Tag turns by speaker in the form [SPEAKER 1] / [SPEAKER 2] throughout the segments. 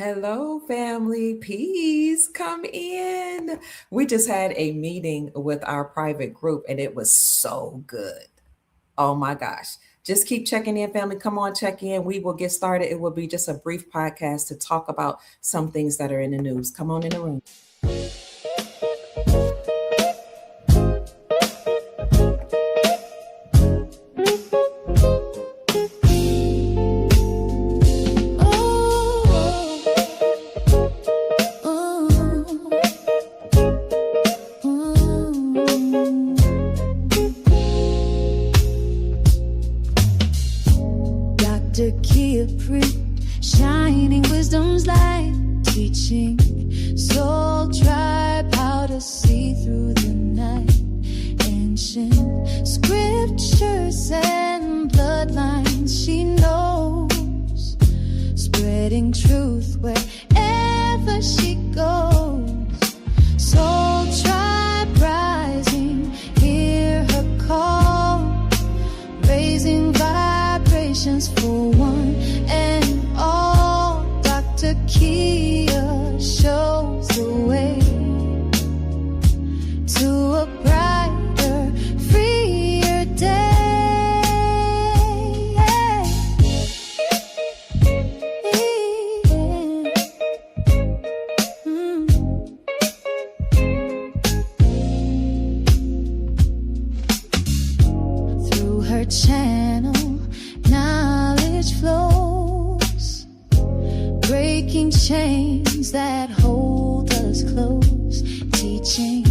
[SPEAKER 1] Hello, family. Peace. Come in. We just had a meeting with our private group and it was so good. Oh my gosh. Just keep checking in, family. Come on, check in. We will get started. It will be just a brief podcast to talk about some things that are in the news. Come on in the room.
[SPEAKER 2] Pruitt, shining wisdom's light, teaching soul tribe how to see through the night. Ancient scriptures and bloodlines she knows, spreading truth wherever she goes. Soul tribe rising, hear her call, raising vibrations for one and all. Dr. Kia shows the way to a brighter, freer day. Through her channel, knowledge flows, breaking chains that hold us close, teaching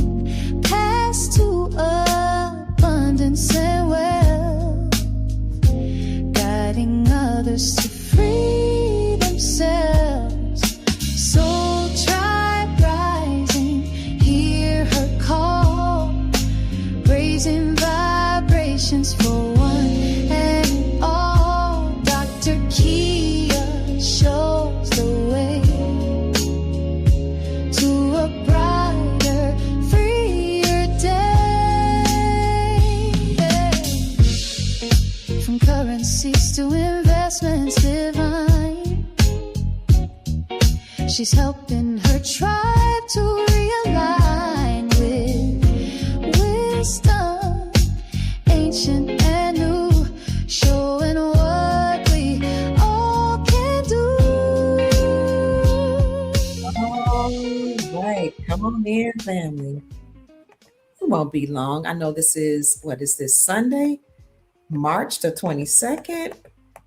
[SPEAKER 2] paths to abundance and wealth, guiding others to free themselves. Soul tribe rising, hear her call, raising vibrations for one and all. Dr. Kia shows the way to a brighter, freer day. From currencies to investments divine, she's helping her tribe to realign with wisdom, ancient and new, showing what we all can do.
[SPEAKER 1] All right. Come on in, family. It won't be long. I know this is, what is this, Sunday, March the 22nd,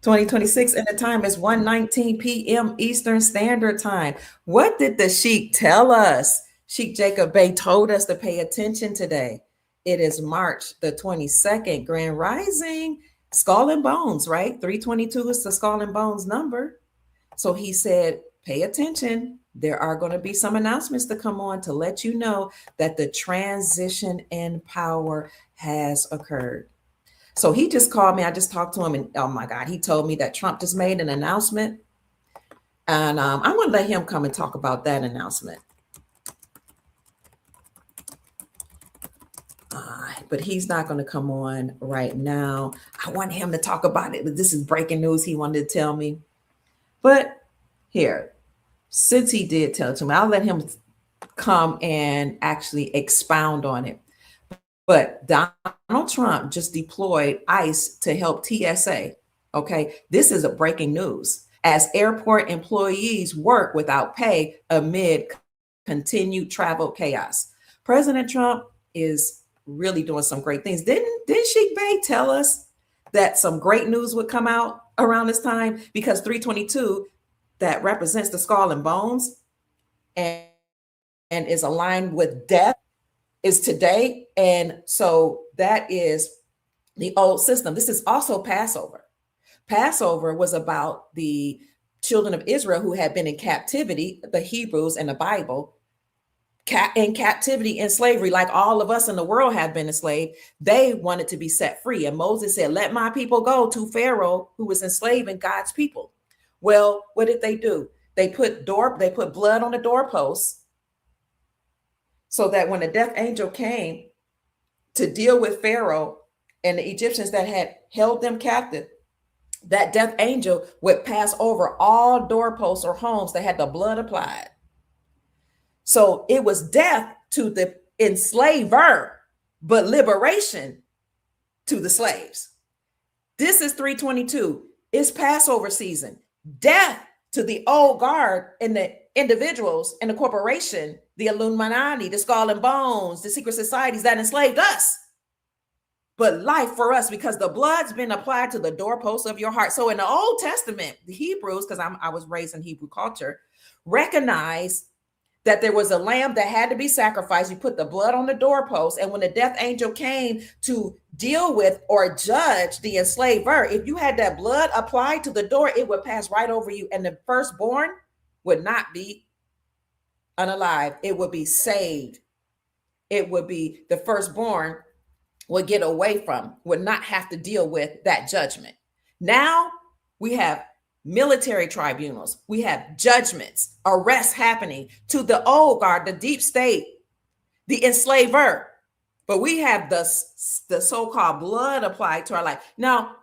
[SPEAKER 1] 2026, and the time is 1:19 p.m. Eastern Standard Time. What did the Sheik tell us? Sheik Jacob Bey told us to pay attention today. It is March the 22nd, Grand Rising, Skull and Bones, right? 322 is the Skull and Bones number. So he said, pay attention. There are going to be some announcements to come on to let you know that the transition in power has occurred. So he just called me. I just talked to him, and oh my God, he told me that Trump just made an announcement. And I'm going to let him come and talk about that announcement. But he's not going to come on right now. I want him to talk about it. But this is breaking news he wanted to tell me. But here, since he did tell it to me, I'll let him come and actually expound on it. But Donald Trump just deployed ICE to help TSA. Okay, this is a breaking news as airport employees work without pay amid continued travel chaos. President Trump is really doing some great things. Didn't Sheik Bey tell us that some great news would come out around this time? Because 322, that represents the skull and bones and is aligned with death, is today. And so that is the old system. This is also Passover. Passover was about the children of Israel who had been in captivity, the Hebrews in the Bible, in captivity, in slavery, like all of us in the world have been enslaved. They wanted to be set free. And Moses said, let my people go, to Pharaoh, who was enslaving God's people. Well, what did they do? They put blood on the doorposts so that when the death angel came to deal with Pharaoh and the Egyptians that had held them captive, that death angel would pass over all doorposts or homes that had the blood applied. So it was death to the enslaver, but liberation to the slaves. This is 322. It's Passover season. Death to the old guard and the individuals and the corporation, the Illuminati, the Skull and Bones, the secret societies that enslaved us. But life for us, because the blood's been applied to the doorposts of your heart. So in the Old Testament, the Hebrews, because I was raised in Hebrew culture, recognize that there was a lamb that had to be sacrificed. You put the blood on the doorpost. And when the death angel came to deal with or judge the enslaver, if you had that blood applied to the door, it would pass right over you. And the firstborn would not be unalive. It would be saved. It would be the firstborn would get away from, would not have to deal with that judgment. Now we have military tribunals, we have judgments, arrests happening to the old guard, the deep state, the enslaver. But we have the so-called blood applied to our life. Now,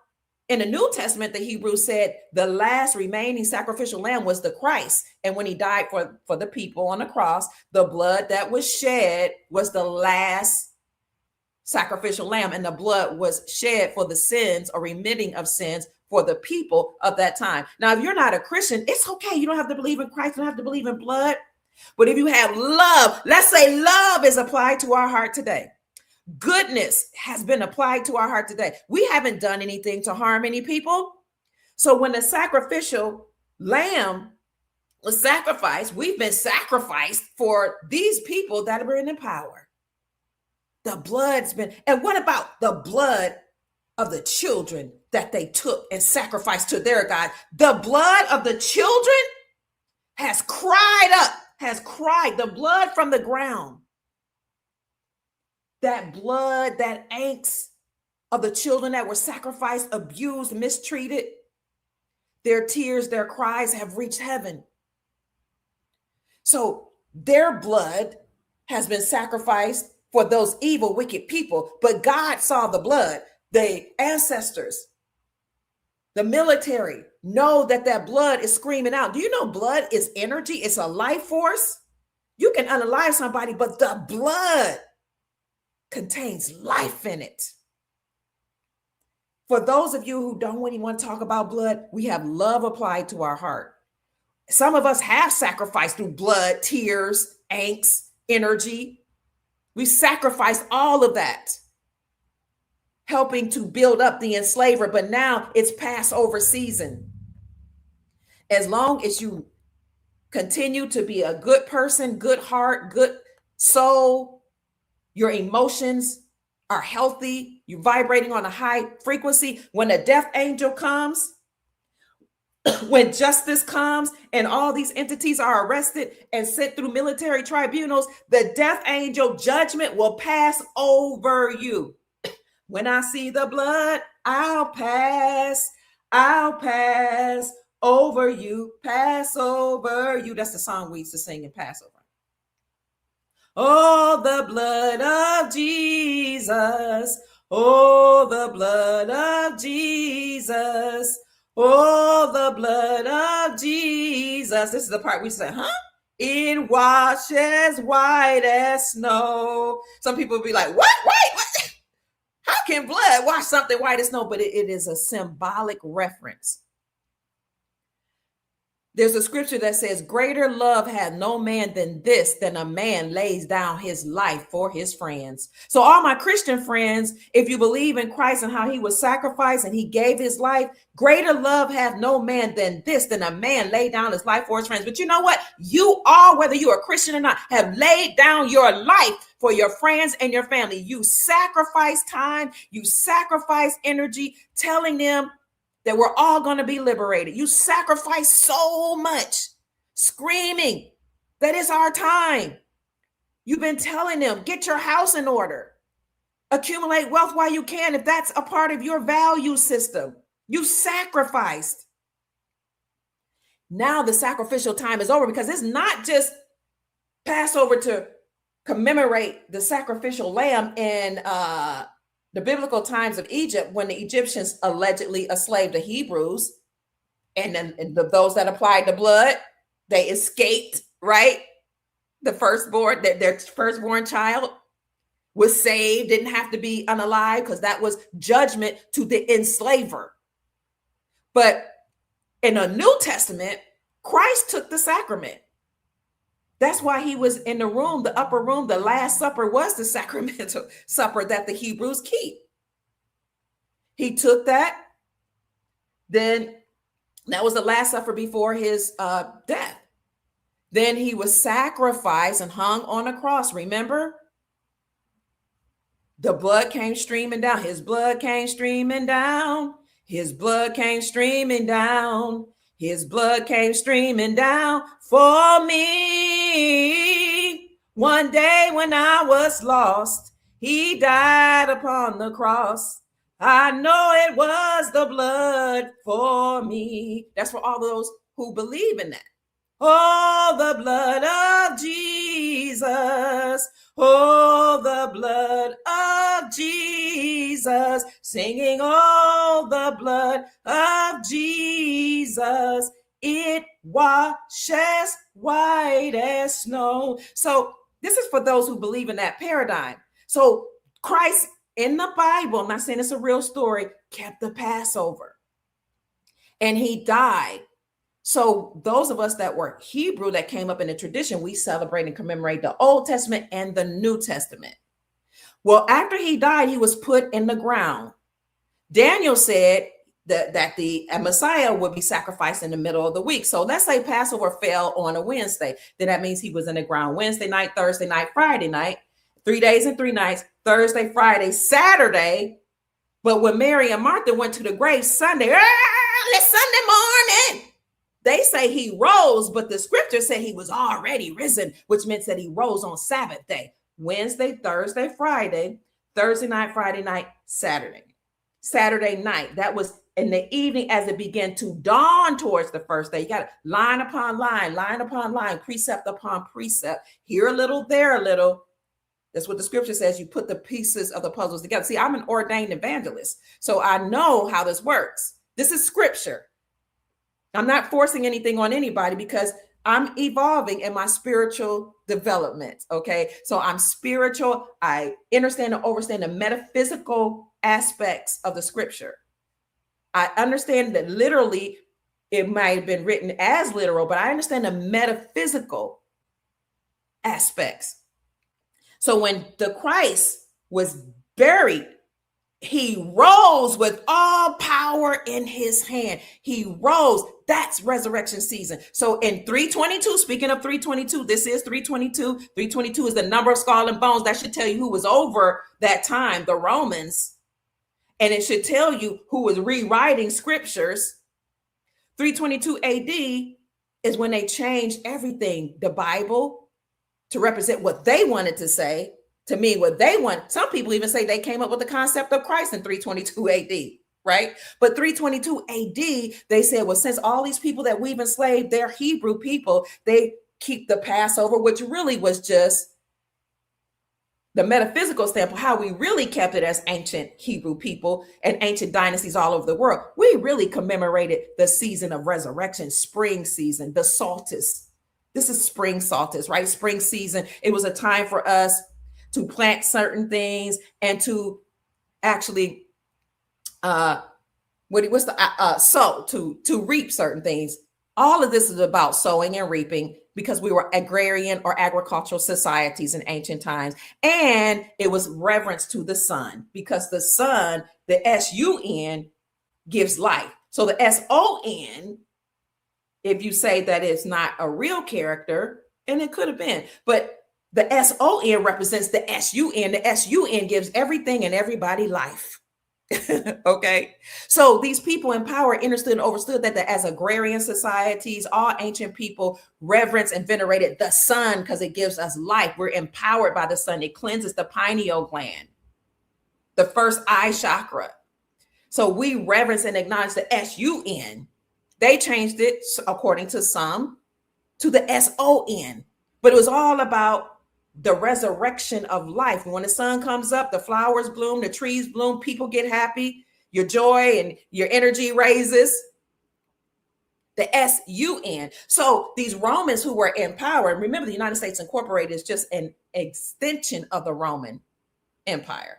[SPEAKER 1] in the New Testament, the Hebrews said the last remaining sacrificial lamb was the Christ. And when he died for the people on the cross, the blood that was shed was the last sacrificial lamb, and the blood was shed for the sins or remitting of sins for the people of that time. Now, if you're not a Christian, it's okay. You don't have to believe in Christ. You don't have to believe in blood. But if you have love, let's say love is applied to our heart today. Goodness has been applied to our heart today. We haven't done anything to harm any people. So when the sacrificial lamb was sacrificed, we've been sacrificed for these people that are in power. The blood's been, and what about the blood of the children that they took and sacrificed to their God? The blood of the children has cried up, has cried, the blood from the ground. That blood, that angst of the children that were sacrificed, abused, mistreated, their tears, their cries have reached heaven. So their blood has been sacrificed for those evil, wicked people. But God saw the blood. The ancestors, the military know that blood is screaming out. Do you know blood is energy? It's a life force. You can unalive somebody, but the blood contains life in it. For those of you who don't really want to talk about blood, we have love applied to our heart. Some of us have sacrificed through blood, tears, angst, energy. We sacrificed all of that, helping to build up the enslaver. But now it's Passover season. As long as you continue to be a good person, good heart, good soul, your emotions are healthy, you're vibrating on a high frequency. When a death angel comes, when justice comes and all these entities are arrested and sent through military tribunals, the death angel judgment will pass over you. When I see the blood, I'll pass over you, pass over you. That's the song we used to sing in Passover. Oh, the blood of Jesus. Oh, the blood of Jesus. Oh, the blood of Jesus. This is the part we say, huh? It washes white as snow. Some people will be like, what? How can blood wash something white as snow? But it is a symbolic reference. There's a scripture that says, greater love hath no man than this, than a man lays down his life for his friends. So all my Christian friends, if you believe in Christ and how he was sacrificed and he gave his life, greater love hath no man than this, than a man laid down his life for his friends. But you know what? You all, whether you're a Christian or not, have laid down your life for your friends and your family. You sacrifice time, you sacrifice energy, telling them that we're all going to be liberated. You sacrifice so much, screaming that it's our time. You've been telling them, get your house in order, accumulate wealth while you can. If that's a part of your value system, you sacrificed. Now the sacrificial time is over, because it's not just Passover to commemorate the sacrificial lamb in the biblical times of Egypt, when the Egyptians allegedly enslaved the Hebrews, and then those that applied the blood, they escaped, right? The firstborn, their firstborn child was saved, didn't have to be unalive, because that was judgment to the enslaver. But in the New Testament, Christ took the sacrament. That's why he was in the room, the upper room. The Last Supper was the sacramental supper that the Hebrews keep. He took that. Then that was the Last Supper before his death. Then he was sacrificed and hung on a cross. Remember? The blood came streaming down. His blood came streaming down. His blood came streaming down. His blood came streaming down for me. One day when I was lost, he died upon the cross. I know it was the blood for me. That's for all those who believe in that. Oh, the blood of Jesus. Oh, the blood of Jesus. Singing, oh, the blood of Jesus. It washes white as snow. So this is for those who believe in that paradigm. So Christ in the Bible, I'm not saying it's a real story, kept the Passover. And he died. So those of us that were Hebrew, that came up in the tradition, we celebrate and commemorate the Old Testament and the New Testament. Well, after he died, he was put in the ground. Daniel said that the Messiah would be sacrificed in the middle of the week. So let's say Passover fell on a Wednesday. Then that means he was in the ground Wednesday night, Thursday night, Friday night, 3 days and 3 nights, Thursday, Friday, Saturday. But when Mary and Martha went to the grave Sunday, early Sunday morning, they say he rose, but the scripture said he was already risen, which meant that he rose on Sabbath day. Wednesday, Thursday, Friday, Thursday night, Friday night, Saturday. Saturday night, that was in the evening as it began to dawn towards the first day. You got line upon line upon line, precept upon precept, here a little, there a little. That's what the scripture says. You put the pieces of the puzzles together. See, I'm an ordained evangelist, so I know how this works. This is scripture. I'm not forcing anything on anybody because I'm evolving in my spiritual development. Okay. So I'm spiritual. I understand and overstand the metaphysical aspects of the scripture. I understand that literally it might have been written as literal, but I understand the metaphysical aspects. So when the Christ was buried, he rose with all power in his hand. He rose. That's resurrection season. So in 322, speaking of 322, this is 322. 322 is the number of skull and bones. That should tell you who was over that time, the Romans. And it should tell you who was rewriting scriptures. 322 AD is when they changed everything, the Bible, to represent what they wanted to say. To me, what they want, some people even say they came up with the concept of Christ in 322 AD, right? But 322 AD, they said, well, since all these people that we've enslaved, they're Hebrew people, they keep the Passover, which really was just the metaphysical standpoint, how we really kept it as ancient Hebrew people and ancient dynasties all over the world. We really commemorated the season of resurrection, spring season, the solstice. This is spring solstice, right? Spring season. It was a time for us to plant certain things and to actually sow, to reap certain things. All of this is about sowing and reaping because we were agrarian or agricultural societies in ancient times. And it was reverence to the sun because the sun, the S-U-N, gives life. So the S-O-N, if you say that it's not a real character, and it could have been, but the S-O-N represents the S-U-N. The S-U-N gives everything and everybody life. Okay. So these people in power understood and overstood that as agrarian societies, all ancient people reverence and venerated the sun because it gives us life. We're empowered by the sun. It cleanses the pineal gland, the first eye chakra. So we reverence and acknowledge the S-U-N. They changed it, according to some, to the S-O-N. But it was all about the resurrection of life. When the sun comes up, the flowers bloom, the trees bloom, people get happy, your joy and your energy raises. The S-U-N. So these Romans who were in power, and remember the United States Incorporated is just an extension of the Roman Empire.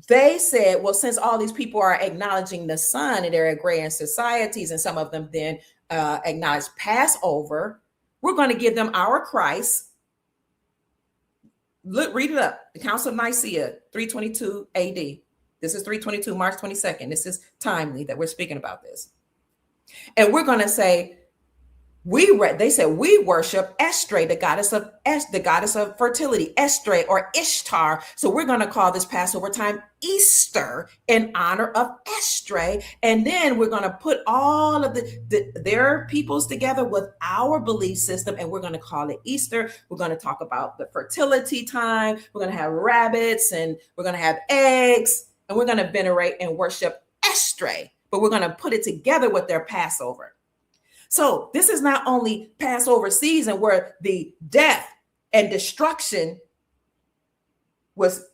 [SPEAKER 1] They said, well, since all these people are acknowledging the sun and they're agrarian societies, and some of them then acknowledge Passover, we're going to give them our Christ. Look, read it up. The Council of Nicaea, 322 AD. This is 322, March 22nd. This is timely that we're speaking about this. And we're going to say, they said we worship Estre, the goddess of fertility, Estre or Ishtar. So we're going to call this Passover time Easter in honor of Estre. And then we're going to put all of their peoples together with our belief system, and we're going to call it Easter. We're going to talk about the fertility time. We're going to have rabbits, and we're going to have eggs, and we're going to venerate and worship Estre. But we're going to put it together with their Passover. So this is not only Passover season where the death and destruction was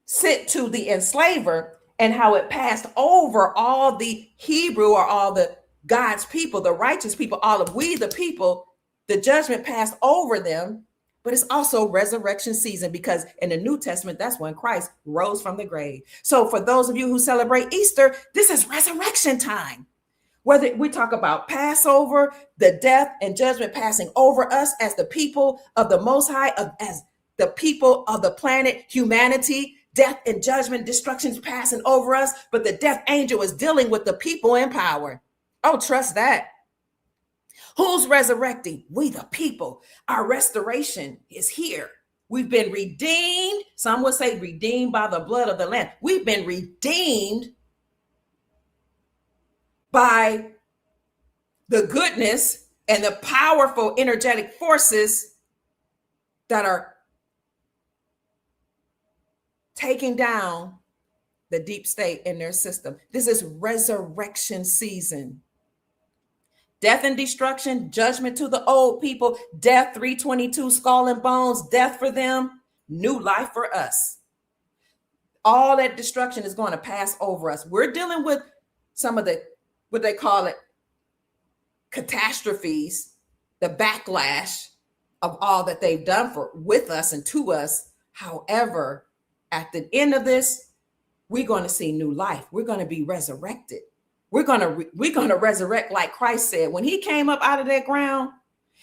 [SPEAKER 1] sent to the enslaver, and how it passed over all the Hebrew or all the God's people, the righteous people, all of we the people, the judgment passed over them. But it's also resurrection season, because in the New Testament, that's when Christ rose from the grave. So for those of you who celebrate Easter, this is resurrection time. Whether we talk about Passover, the death and judgment passing over us as the people of the Most High, as the people of the planet, humanity, death and judgment, destruction's passing over us, but the death angel is dealing with the people in power. Oh, trust that. Who's resurrecting? We the people. Our restoration is here. We've been redeemed. Some would say redeemed by the blood of the Lamb. We've been redeemed by the goodness and the powerful energetic forces that are taking down the deep state in their system. This is resurrection season. Death and destruction, judgment to the old people, death, 322, skull and bones, death for them, new life for us. All that destruction is going to pass over us. We're dealing with some of the, what they call it, catastrophes, the backlash of all that they've done with us and to us. However, at the end of this, we're going to see new life. We're going to be resurrected. We're going to resurrect like Christ said. When he came up out of that ground,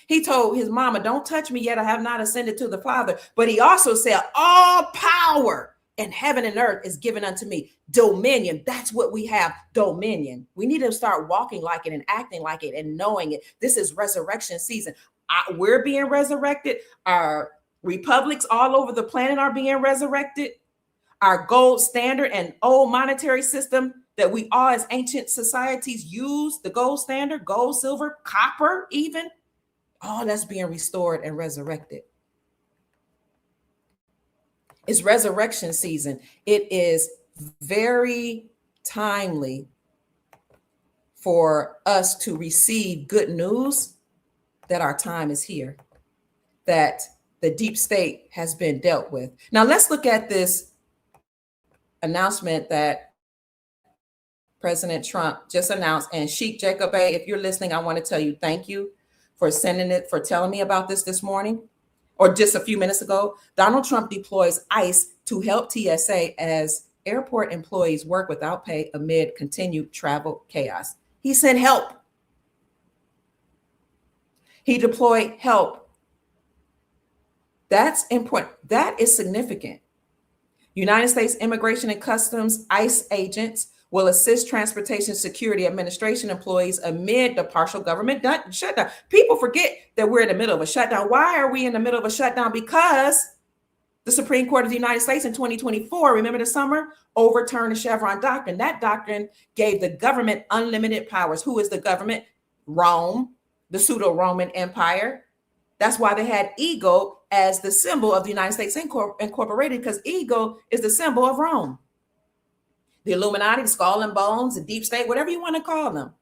[SPEAKER 1] he told his mama, don't touch me yet. I have not ascended to the Father. But he also said, all power in heaven and earth is given unto me. Dominion. That's what we have. Dominion. We need to start walking like it and acting like it and knowing it. This is resurrection season. We're being resurrected. Our republics all over the planet are being resurrected. Our gold standard and old monetary system that we all as ancient societies use, the gold standard, gold, silver, copper, even, all that's being restored and resurrected. It's resurrection season. It is very timely for us to receive good news that our time is here, that the deep state has been dealt with. Now let's look at this announcement that President Trump just announced. And Sheikh Jacob A., if you're listening, I want to tell you thank you for telling me about this morning, or just a few minutes ago. Donald Trump deploys ICE to help TSA as airport employees work without pay amid continued travel chaos. He sent help. He deployed help. That's important. That is significant. United States Immigration and Customs ICE agents will assist Transportation Security Administration employees amid the partial government shutdown. People forget that we're in the middle of a shutdown. Why are we in the middle of a shutdown? Because the Supreme Court of the United States in 2024, remember the summer, overturned the Chevron doctrine. That doctrine gave the government unlimited powers. Who is the government? Rome, the pseudo-Roman Empire. That's why they had eagle as the symbol of the United States Incorporated, because eagle is the symbol of Rome. The Illuminati, the skull and bones, the deep state, whatever you want to call them.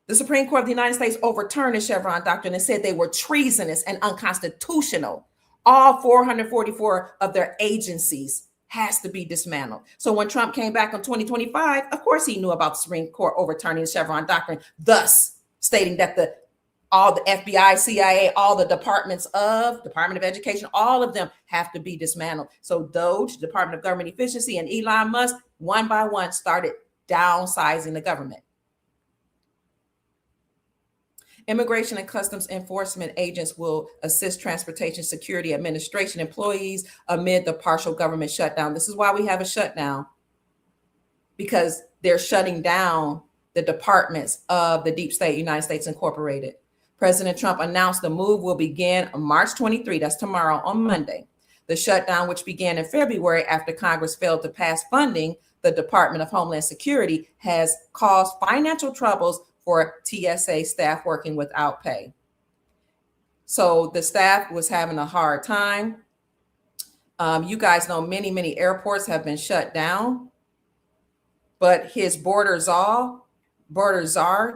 [SPEAKER 1] The Supreme Court of the United States overturned the Chevron doctrine and said they were treasonous and unconstitutional. All 444 of their agencies has to be dismantled. So when Trump came back in 2025, of course he knew about the Supreme Court overturning the Chevron doctrine, thus stating that all the FBI, CIA, all the departments of Department of Education, all of them have to be dismantled. So Doge, Department of Government Efficiency, and Elon Musk, one by one, started downsizing the government. Immigration and Customs Enforcement agents will assist Transportation Security Administration employees amid the partial government shutdown. This is why we have a shutdown, because they're shutting down the departments of the deep state, United States Incorporated. President Trump announced the move will begin on March 23, that's tomorrow, on Monday. The shutdown, which began in February after Congress failed to pass funding the Department of Homeland Security, has caused financial troubles for TSA staff working without pay. So the staff was having a hard time. You guys know many airports have been shut down, but his border czar,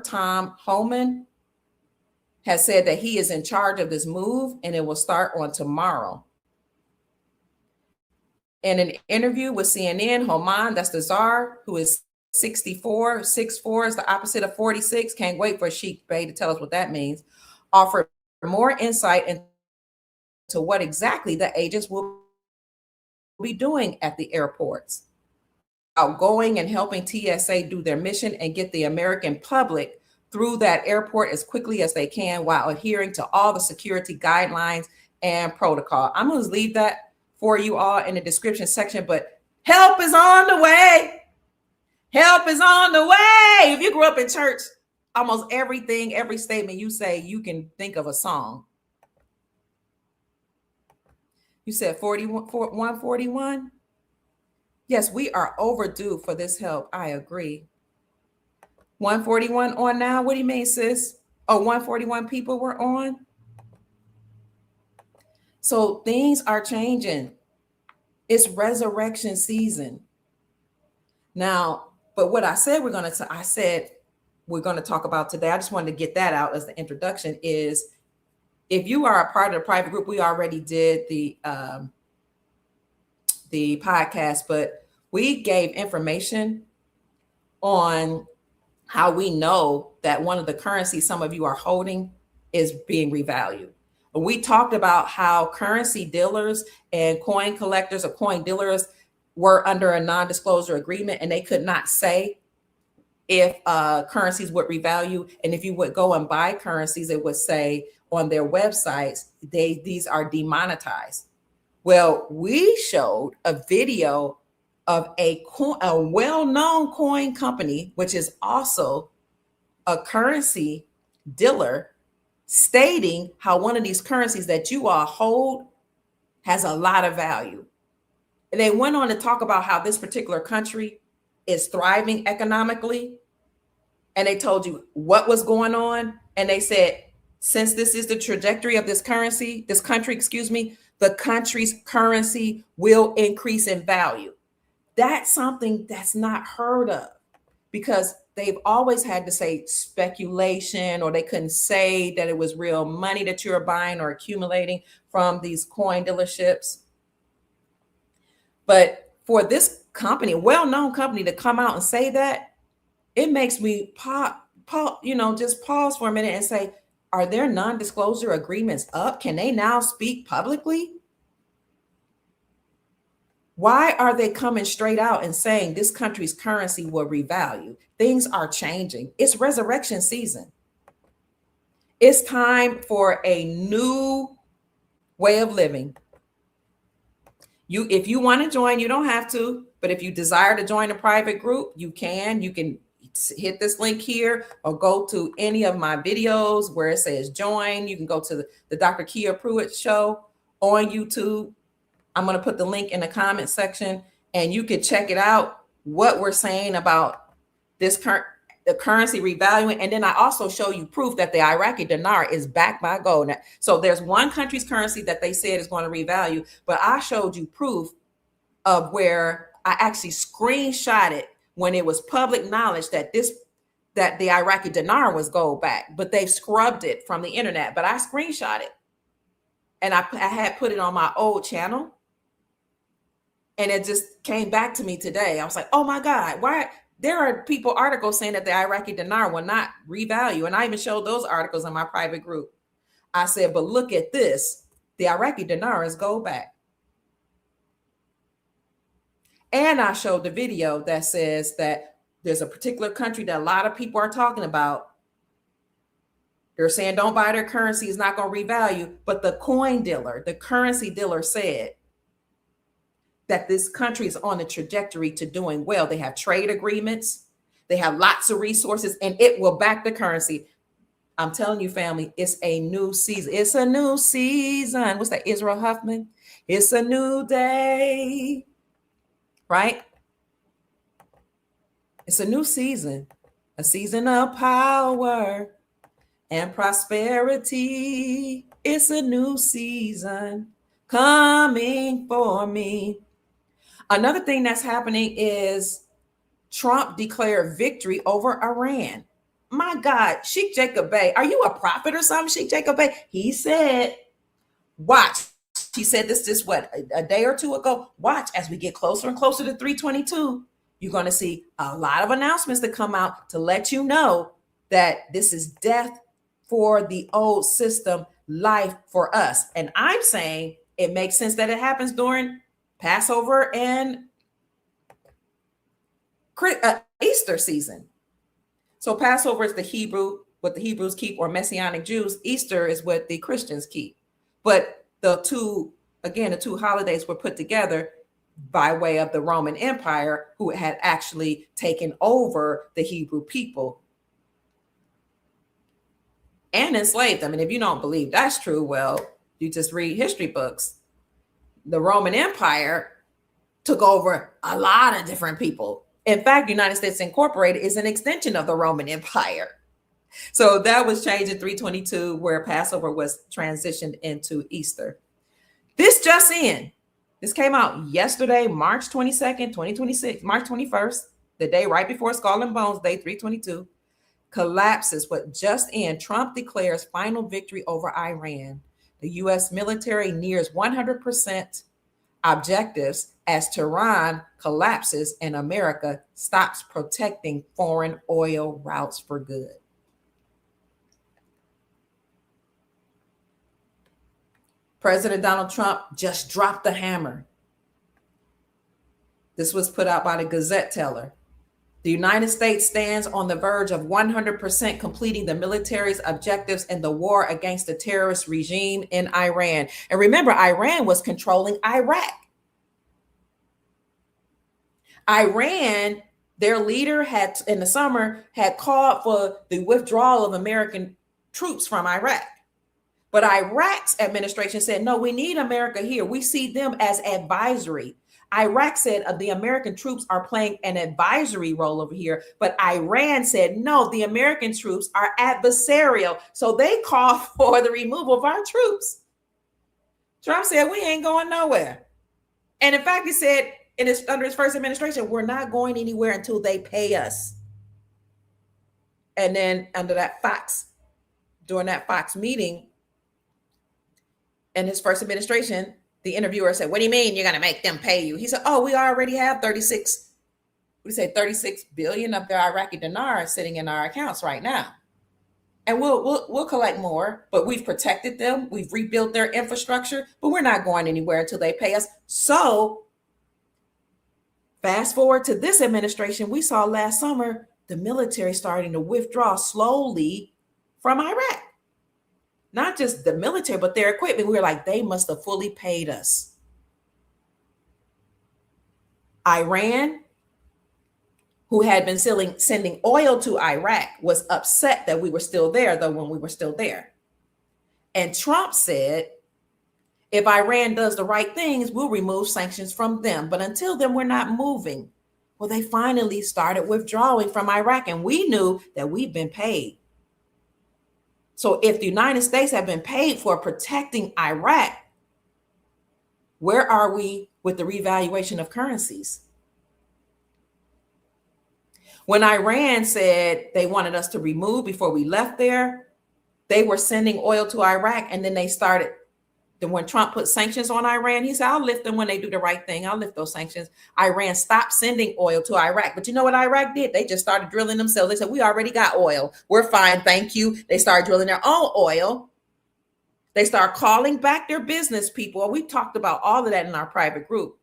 [SPEAKER 1] Tom Homan, has said that he is in charge of this move and it will start on tomorrow. In an interview with CNN, Homan, that's the czar, who is 64, 6'4" is the opposite of 46. Can't wait for Sheikh Bey to tell us what that means. Offered more insight into what exactly the agents will be doing at the airports. Outgoing and helping TSA do their mission and get the American public through that airport as quickly as they can while adhering to all the security guidelines and protocol. I'm going to leave that for you all in the description section, but help is on the way. Help is on the way. If you grew up in church, almost everything, every statement you say, you can think of a song. You said 141? Yes, we are overdue for this help. I agree. 141 on now? What do you mean, sis? Oh, 141 people were on? So things are changing. It's resurrection season. Now, but what I said we're going to talk about today, I just wanted to get that out as the introduction, is if you are a part of the private group, we already did the podcast, but we gave information on how we know that one of the currencies some of you are holding is being revalued. We talked about how currency dealers and coin collectors or coin dealers were under a non-disclosure agreement, and they could not say if currencies would revalue. And if you would go and buy currencies, it would say on their websites, these are demonetized. Well, we showed a video of a well-known coin company, which is also a currency dealer, stating how one of these currencies that you all hold has a lot of value. And they went on to talk about how this particular country is thriving economically. And they told you what was going on. And they said, since this is the trajectory of this country, the country's currency will increase in value. That's something that's not heard of, because they've always had to say speculation, or they couldn't say that it was real money that you're buying or accumulating from these coin dealerships. But for this company, well-known company, to come out and say that, it makes me just pause for a minute and say, are their non-disclosure agreements up? Can they now speak publicly? Why are they coming straight out and saying this country's currency will revalue? Things are changing. It's resurrection season. It's time for a new way of living. If you want to join, you don't have to, but if you desire to join a private group, you can. You can hit this link here or go to any of my videos where it says join. You can go to the Dr. Kia Pruitt show on YouTube. I'm going to put the link in the comment section, and you can check it out, what we're saying about the currency revaluing. And then I also show you proof that the Iraqi dinar is backed by gold. Now, so there's one country's currency that they said is going to revalue, but I showed you proof of where I actually screenshotted when it was public knowledge that the Iraqi dinar was gold backed, but they've scrubbed it from the internet. But I screenshot it. And I had put it on my old channel, and it just came back to me today. I was like, oh my God, why? There are articles saying that the Iraqi dinar will not revalue. And I even showed those articles in my private group. I said, but look at this. The Iraqi dinar is go back. And I showed the video that says that there's a particular country that a lot of people are talking about. They're saying don't buy their currency, it's not going to revalue. But the coin dealer, the currency dealer said that this country is on a trajectory to doing well. They have trade agreements, they have lots of resources, and it will back the currency. I'm telling you, family, it's a new season. It's a new season. What's that, Israel Huffman? It's a new day, right? It's a new season, a season of power and prosperity. It's a new season coming for me. Another thing that's happening is Trump declared victory over Iran. My God, Sheikh Jacob Bey, are you a prophet or something, Sheikh Jacob Bey? He said, watch. He said this what, a day or two ago? Watch, as we get closer and closer to 322, you're going to see a lot of announcements that come out to let you know that this is death for the old system, life for us. And I'm saying it makes sense that it happens during Passover and Easter season. So Passover is what the Hebrews keep, or Messianic Jews. Easter is what the Christians keep. But the two holidays were put together by way of the Roman Empire, who had actually taken over the Hebrew people and enslaved them. And if you don't believe that's true, well, you just read history books. The Roman Empire took over a lot of different people. In fact, United States Incorporated is an extension of the Roman Empire. So that was changed in 322, where Passover was transitioned into Easter. This just in. This came out yesterday, March 22nd, 2026, March 21st, the day right before Skull and Bones Day, 322, collapses. What just in, Trump declares final victory over Iran. The U.S. military nears 100% objectives as Tehran collapses and America stops protecting foreign oil routes for good. President Donald Trump just dropped the hammer. This was put out by the Gazette Teller. The United States stands on the verge of 100% completing the military's objectives in the war against the terrorist regime in Iran. And remember, Iran was controlling Iraq. Iran, their leader in the summer had called for the withdrawal of American troops from Iraq. But Iraq's administration said, no, we need America here. We see them as advisory. Iraq said the American troops are playing an advisory role over here. But Iran said, no, the American troops are adversarial. So they called for the removal of our troops. Trump said, we ain't going nowhere. And in fact, he said, under his first administration, we're not going anywhere until they pay us. And then during that Fox meeting in his first administration, the interviewer said, what do you mean you're going to make them pay you? He said, oh, we already have 36 billion of their Iraqi dinar sitting in our accounts right now. And we'll collect more, but we've protected them. We've rebuilt their infrastructure, but we're not going anywhere until they pay us. So fast forward to this administration, we saw last summer the military starting to withdraw slowly from Iraq. Not just the military, but their equipment. We were like, they must have fully paid us. Iran, who had been sending oil to Iraq, was upset that we were still there, though, when we were still there. And Trump said, if Iran does the right things, we'll remove sanctions from them. But until then, we're not moving. Well, they finally started withdrawing from Iraq, and we knew that we've been paid. So if the United States have been paid for protecting Iraq, where are we with the revaluation of currencies? When Iran said they wanted us to remove before we left there, they were sending oil to Iraq, and then they when Trump put sanctions on Iran, he said, I'll lift them when they do the right thing. I'll lift those sanctions. Iran stopped sending oil to Iraq. But you know what Iraq did? They just started drilling themselves. They said, we already got oil. We're fine. Thank you. They started drilling their own oil. They start calling back their business people. We talked about all of that in our private group,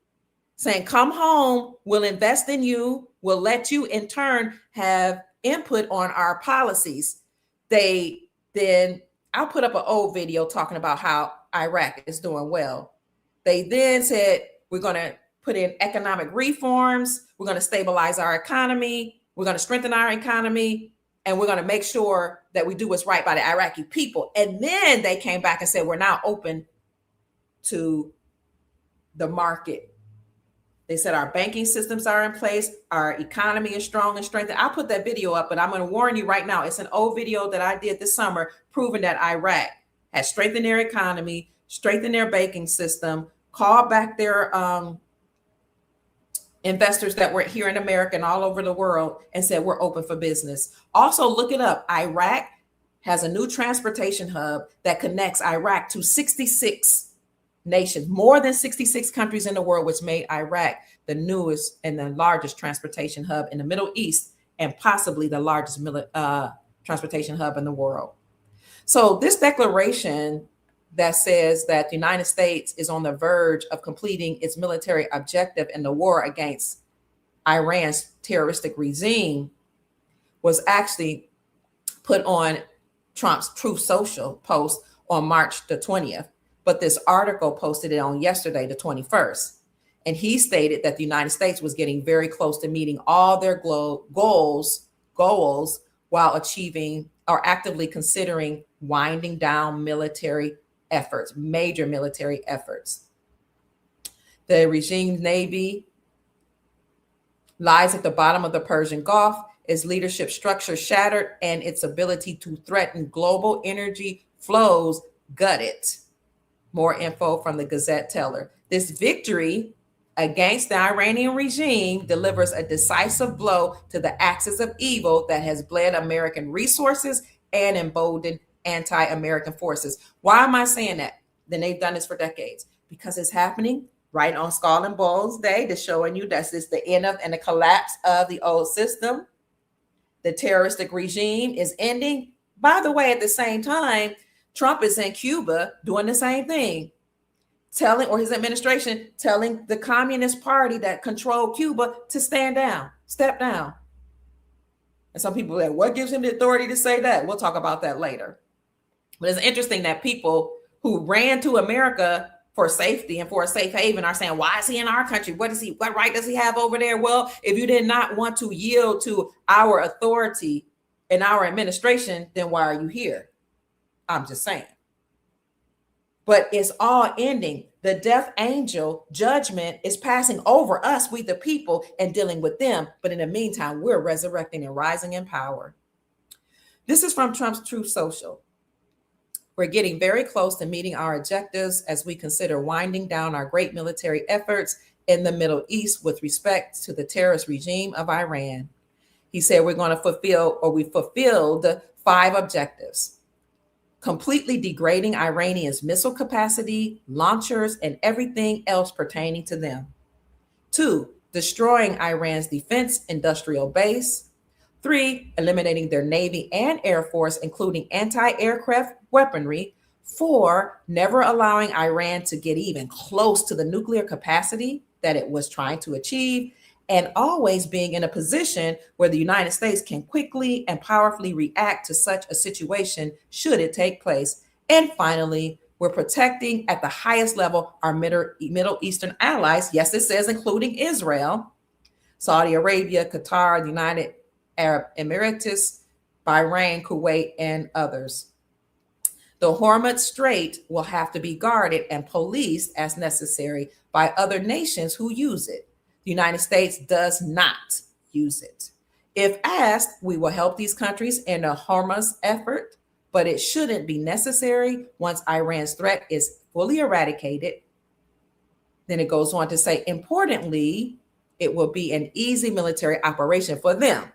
[SPEAKER 1] saying, come home, we'll invest in you, we'll let you in turn have input on our policies. I'll put up an old video talking about how Iraq is doing well. They then said, we're going to put in economic reforms, we're going to stabilize our economy, we're going to strengthen our economy, and we're going to make sure that we do what's right by the Iraqi people. And then they came back and said, we're now open to the market. They said our banking systems are in place. Our economy is strong and strengthened. I'll put that video up, but I'm going to warn you right now. It's an old video that I did this summer proving that Iraq has strengthened their economy, strengthened their banking system, called back their investors that were here in America and all over the world and said, we're open for business. Also, look it up. Iraq has a new transportation hub that connects Iraq to 66 nations, more than 66 countries in the world, which made Iraq the newest and the largest transportation hub in the Middle East and possibly the largest transportation hub in the world. So this declaration that says that the United States is on the verge of completing its military objective in the war against Iran's terroristic regime was actually put on Trump's Truth Social post on March the 20th. But this article posted it on yesterday, the 21st. And he stated that the United States was getting very close to meeting all their goals while achieving or actively considering winding down military efforts, major military efforts. The regime's navy lies at the bottom of the Persian Gulf, its leadership structure shattered, and its ability to threaten global energy flows gutted. More info from the Gazette Teller. This victory against the Iranian regime delivers a decisive blow to the axis of evil that has bled American resources and emboldened anti-American forces. Why am I saying that? Then they've done this for decades. Because it's happening right on Skull and Bones Day. They're showing you that's just the end of and the collapse of the old system. The terroristic regime is ending. By the way, at the same time, Trump is in Cuba doing the same thing, or his administration telling the Communist Party that controlled Cuba to stand down, step down. And some people are like, what gives him the authority to say that? We'll talk about that later. But it's interesting that people who ran to America for safety and for a safe haven are saying, why is he in our country? What right does he have over there? Well, if you did not want to yield to our authority and our administration, then why are you here? I'm just saying. But it's all ending. The death angel judgment is passing over us, we the people, and dealing with them. But in the meantime, we're resurrecting and rising in power. This is from Trump's Truth Social. We're getting very close to meeting our objectives as we consider winding down our great military efforts in the Middle East with respect to the terrorist regime of Iran. He said we fulfilled 5 objectives. Completely degrading Iranians' missile capacity, launchers, and everything else pertaining to them. 2, destroying Iran's defense industrial base. 3, eliminating their Navy and Air Force, including anti-aircraft weaponry. 4, never allowing Iran to get even close to the nuclear capacity that it was trying to achieve, and always being in a position where the United States can quickly and powerfully react to such a situation should it take place. And finally, we're protecting at the highest level our Middle Eastern allies. Yes, it says including Israel, Saudi Arabia, Qatar, the United Arab Emirates, Bahrain, Kuwait, and others. The Hormuz Strait will have to be guarded and policed as necessary by other nations who use it. The United States does not use it. If asked, we will help these countries in the Hormuz effort, but it shouldn't be necessary once Iran's threat is fully eradicated. Then it goes on to say, importantly, it will be an easy military operation for them.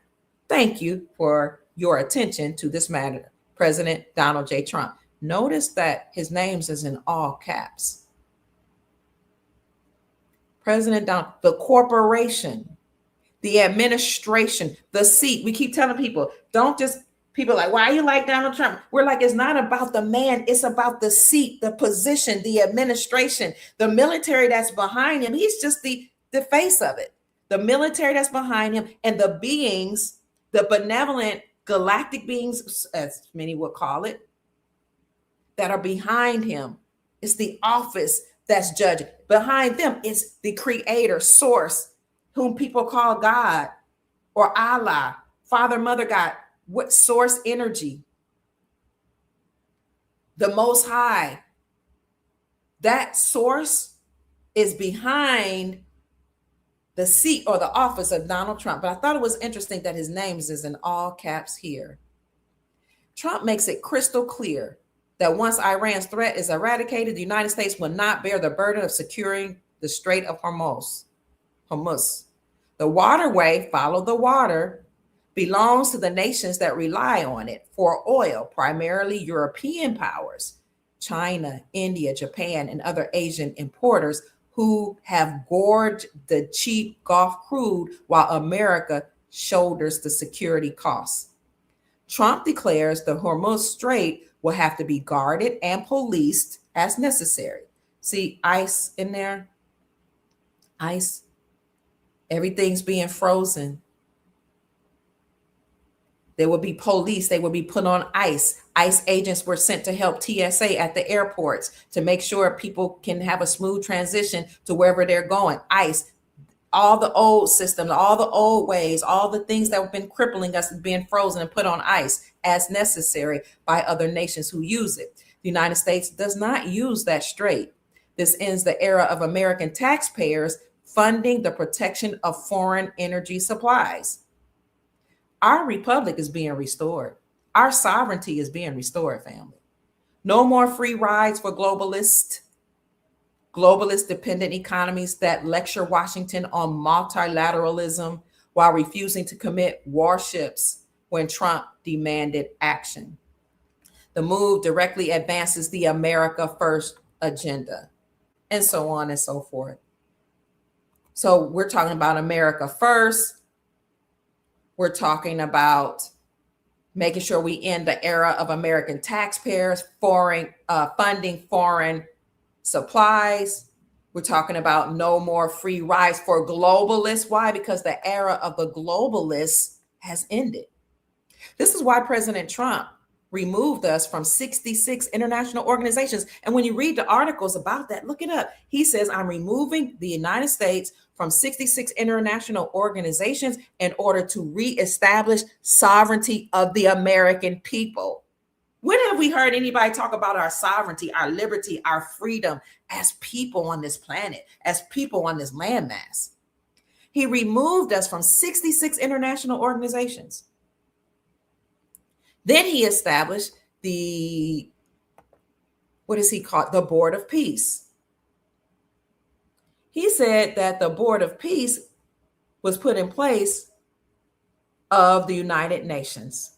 [SPEAKER 1] Thank you for your attention to this matter, President Donald J. Trump. Notice that his names is in all caps. President Donald, the corporation, the administration, the seat. We keep telling people, don't just, people like, why you like Donald Trump? We're like, it's not about the man, it's about the seat, the position, the administration, the military that's behind him. He's just the face of it. The military that's behind him and the beings, the benevolent galactic beings, as many would call it, that are behind him. It's the office that's judging. Behind them is the creator, source, whom people call God or Allah, Father, Mother, God, what source energy, the Most High. That source is behind the seat or the office of Donald Trump. But I thought it was interesting that his name is in all caps here. Trump makes it crystal clear that once Iran's threat is eradicated, the United States will not bear the burden of securing the Strait of Hormuz. The waterway, follow the water, belongs to the nations that rely on it for oil, primarily European powers, China, India, Japan, and other Asian importers who have gorged the cheap Gulf crude while America shoulders the security costs. Trump declares the Hormuz Strait will have to be guarded and policed as necessary. See, ice in there, ice, everything's being frozen. There will be police, they will be put on ice. ICE agents were sent to help TSA at the airports to make sure people can have a smooth transition to wherever they're going. ICE, all the old systems, all the old ways, all the things that have been crippling us being frozen and put on ice as necessary by other nations who use it. The United States does not use that strait. This ends the era of American taxpayers funding the protection of foreign energy supplies. Our republic is being restored. Our sovereignty is being restored, family. No more free rides for globalist dependent economies that lecture Washington on multilateralism while refusing to commit warships when Trump demanded action. The move directly advances the America First agenda, and so on and so forth. So we're talking about America First. We're talking about making sure we end the era of American taxpayers funding foreign supplies. We're talking about no more free rides for globalists. Why? Because the era of the globalists has ended. This is why President Trump removed us from 66 international organizations. And when you read the articles about that, look it up. He says, I'm removing the United States from 66 international organizations in order to reestablish sovereignty of the American people. When have we heard anybody talk about our sovereignty, our liberty, our freedom as people on this planet, as people on this landmass? He removed us from 66 international organizations. Then he established the, what is he called? The Board of Peace. He said that the Board of Peace was put in place of the United Nations.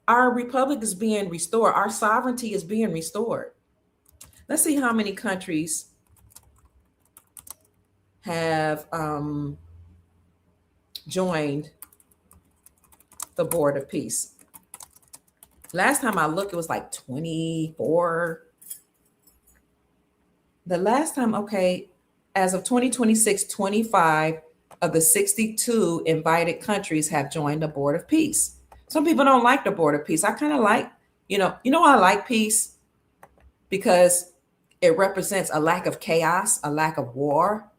[SPEAKER 1] Our republic is being restored. Our sovereignty is being restored. Let's see how many countries have joined the Board of Peace. Last time I looked, it was like 24. The last time, okay, as of 2026, 25 of the 62 invited countries have joined the Board of Peace. Some people don't like the Board of Peace. I kind of like, I like peace because it represents a lack of chaos, a lack of war.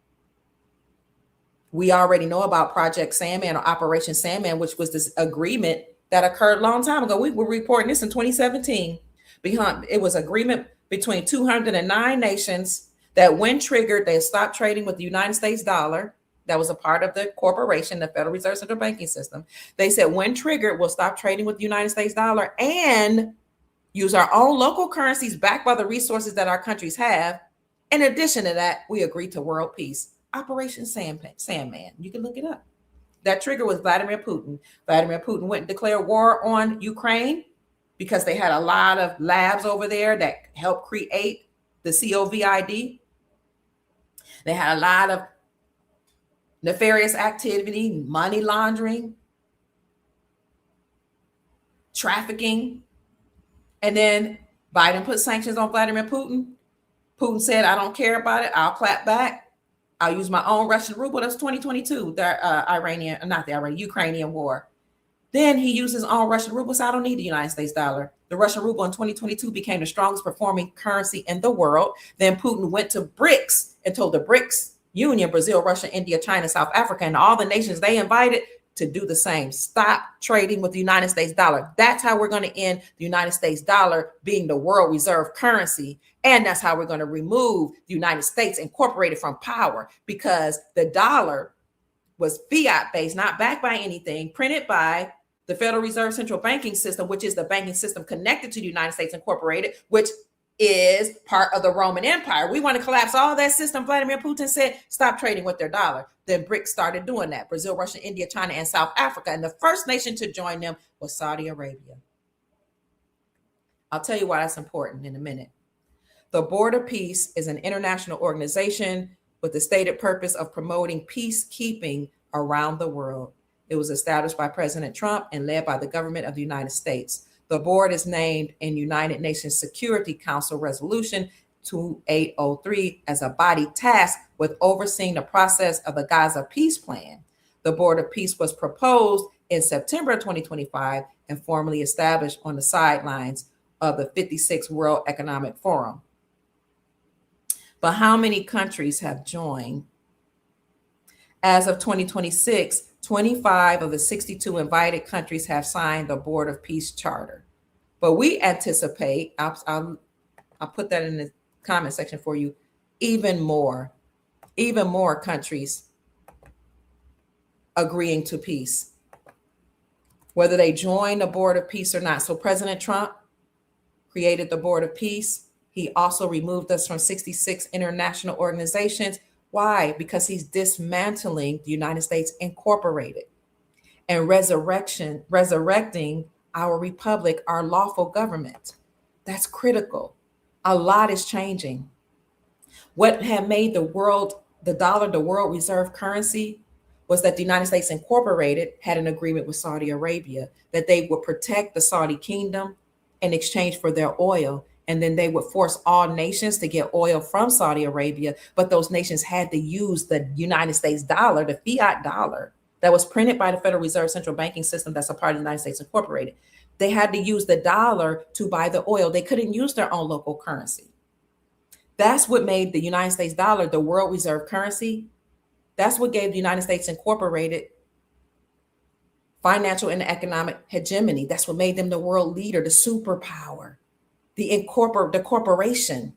[SPEAKER 1] We already know about Project Sandman or Operation Sandman, which was this agreement that occurred a long time ago. We were reporting this in 2017. It was agreement between 209 nations that when triggered, they stopped trading with the United States dollar. That was a part of the corporation, the Federal Reserve Central Banking System. They said when triggered, we'll stop trading with the United States dollar and use our own local currencies backed by the resources that our countries have. In addition to that, we agreed to world peace. Operation Sandman. You can look it up. That trigger was Vladimir Putin. Vladimir Putin went and declared war on Ukraine. because they had a lot of labs over there that helped create the COVID. They had a lot of nefarious activity, money laundering, trafficking. And then Biden put sanctions on Vladimir Putin. Putin said, I don't care about it. I'll clap back. I'll use my own Russian ruble. That's 2022, the Ukrainian war. Then he used his own Russian ruble, so I don't need the United States dollar. The Russian ruble in 2022 became the strongest performing currency in the world. Then Putin went to BRICS and told the BRICS Union, Brazil, Russia, India, China, South Africa, and all the nations they invited to do the same. Stop trading with the United States dollar. That's how we're going to end the United States dollar being the world reserve currency. And that's how we're going to remove the United States incorporated from power, because the dollar was fiat based, not backed by anything, printed by the Federal Reserve Central Banking System, which is the banking system connected to the United States Incorporated, which is part of the Roman Empire. We want to collapse all that system. Vladimir Putin said, stop trading with their dollar. Then BRICS started doing that. Brazil, Russia, India, China, and South Africa. And the first nation to join them was Saudi Arabia. I'll tell you why that's important in a minute. The Board of Peace is an international organization with the stated purpose of promoting peacekeeping around the world. It was established by President Trump and led by the government of the United States. The board is named in United Nations Security Council Resolution 2803 as a body tasked with overseeing the process of the Gaza peace plan. The Board of Peace was proposed in September 2025 and formally established on the sidelines of the 56th World Economic Forum. But how many countries have joined? As of 2026, 25 of the 62 invited countries have signed the Board of Peace Charter. But we anticipate, I'll put that in the comment section for you, even more countries agreeing to peace, whether they join the Board of Peace or not. So President Trump created the Board of Peace. He also removed us from 66 international organizations. Why? Because he's dismantling the United States Incorporated and resurrecting our republic, our lawful government. That's critical. A lot is changing. What had made the dollar, the world reserve currency, was that the United States Incorporated had an agreement with Saudi Arabia that they would protect the Saudi kingdom in exchange for their oil. And then they would force all nations to get oil from Saudi Arabia. But those nations had to use the United States dollar, the fiat dollar that was printed by the Federal Reserve Central Banking System that's a part of the United States Incorporated. They had to use the dollar to buy the oil. They couldn't use their own local currency. That's what made the United States dollar the world reserve currency. That's what gave the United States Incorporated financial and economic hegemony. That's what made them the world leader, the superpower. The corporation.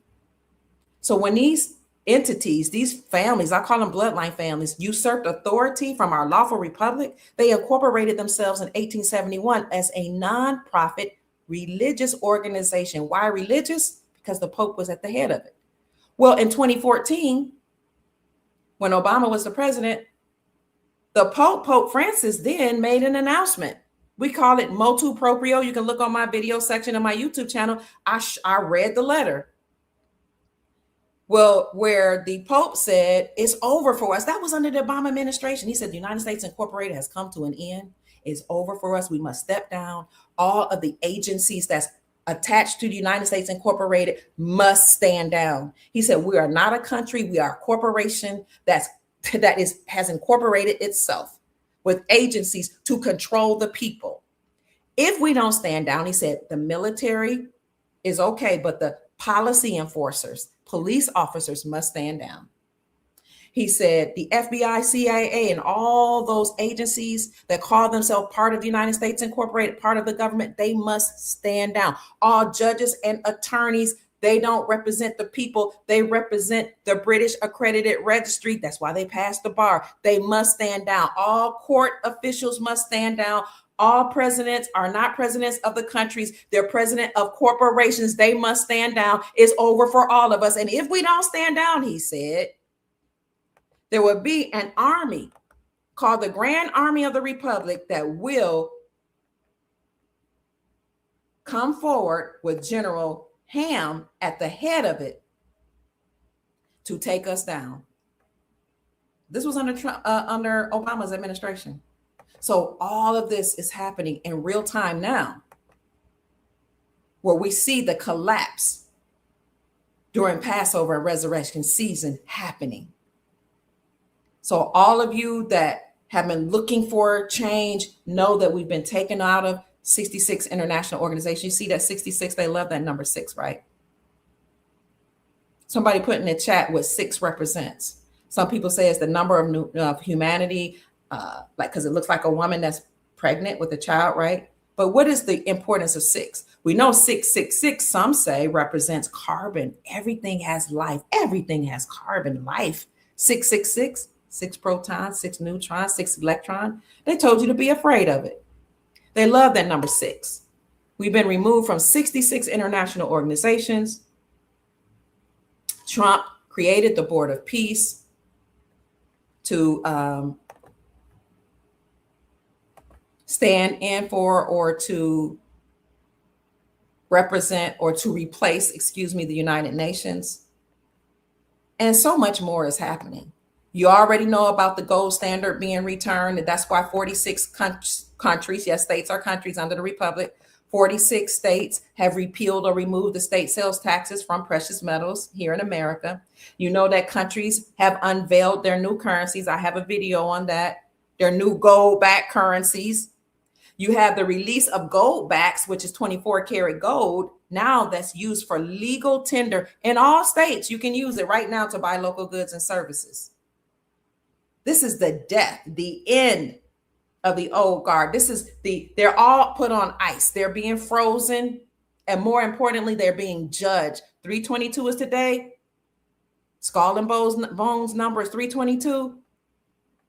[SPEAKER 1] So when these entities, these families, I call them bloodline families, usurped authority from our lawful republic, they incorporated themselves in 1871 as a nonprofit religious organization. Why religious? Because the Pope was at the head of it. Well, in 2014, when Obama was the president, the Pope Francis then made an announcement. We call it Motu Proprio. You can look on my video section of my YouTube channel. I read the letter. Well, where the Pope said, it's over for us. That was under the Obama administration. He said, the United States Incorporated has come to an end. It's over for us. We must step down. All of the agencies that's attached to the United States Incorporated must stand down. He said, we are not a country. We are a corporation that has incorporated itself with agencies to control the people. If we don't stand down, he said, the military is okay, but the policy enforcers, police officers must stand down. He said the FBI, CIA, and all those agencies that call themselves part of the United States Incorporated, part of the government, they must stand down. All judges and attorneys, they don't represent the people. They represent the British Accredited Registry. That's why they passed the bar. They must stand down. All court officials must stand down. All presidents are not presidents of the countries. They're president of corporations. They must stand down. It's over for all of us. And if we don't stand down, he said, there will be an army called the Grand Army of the Republic that will come forward with General Ham at the head of it to take us down. This was under Obama's administration. So all of this is happening in real time now, where we see the collapse during Passover and resurrection season happening. So all of you that have been looking for change know that we've been taken out of 66 international organizations. You see that 66, they love that number 6, right? Somebody put in the chat what 6 represents. Some people say it's the number of humanity, like because it looks like a woman that's pregnant with a child, right? But what is the importance of 6? We know 666, some say, represents carbon. Everything has life. Everything has carbon, life. 666, 6 protons, 6 neutrons, 6 electrons. They told you to be afraid of it. They love that number 6. We've been removed from 66 international organizations. Trump created the Board of Peace to stand in for or to represent or to replace, the United Nations. And so much more is happening. You already know about the gold standard being returned. And that's why 46 countries, yes, states are countries under the Republic, 46 states have repealed or removed the state sales taxes from precious metals here in America. You know that countries have unveiled their new currencies. I have a video on that. Their new gold-backed currencies. You have the release of gold backs, which is 24 karat gold, now that's used for legal tender in all states. You can use it right now to buy local goods and services. This is the death, the end of the old guard. They're all put on ice. They're being frozen. And more importantly, they're being judged. 322 is today. Skull and Bones number is 322.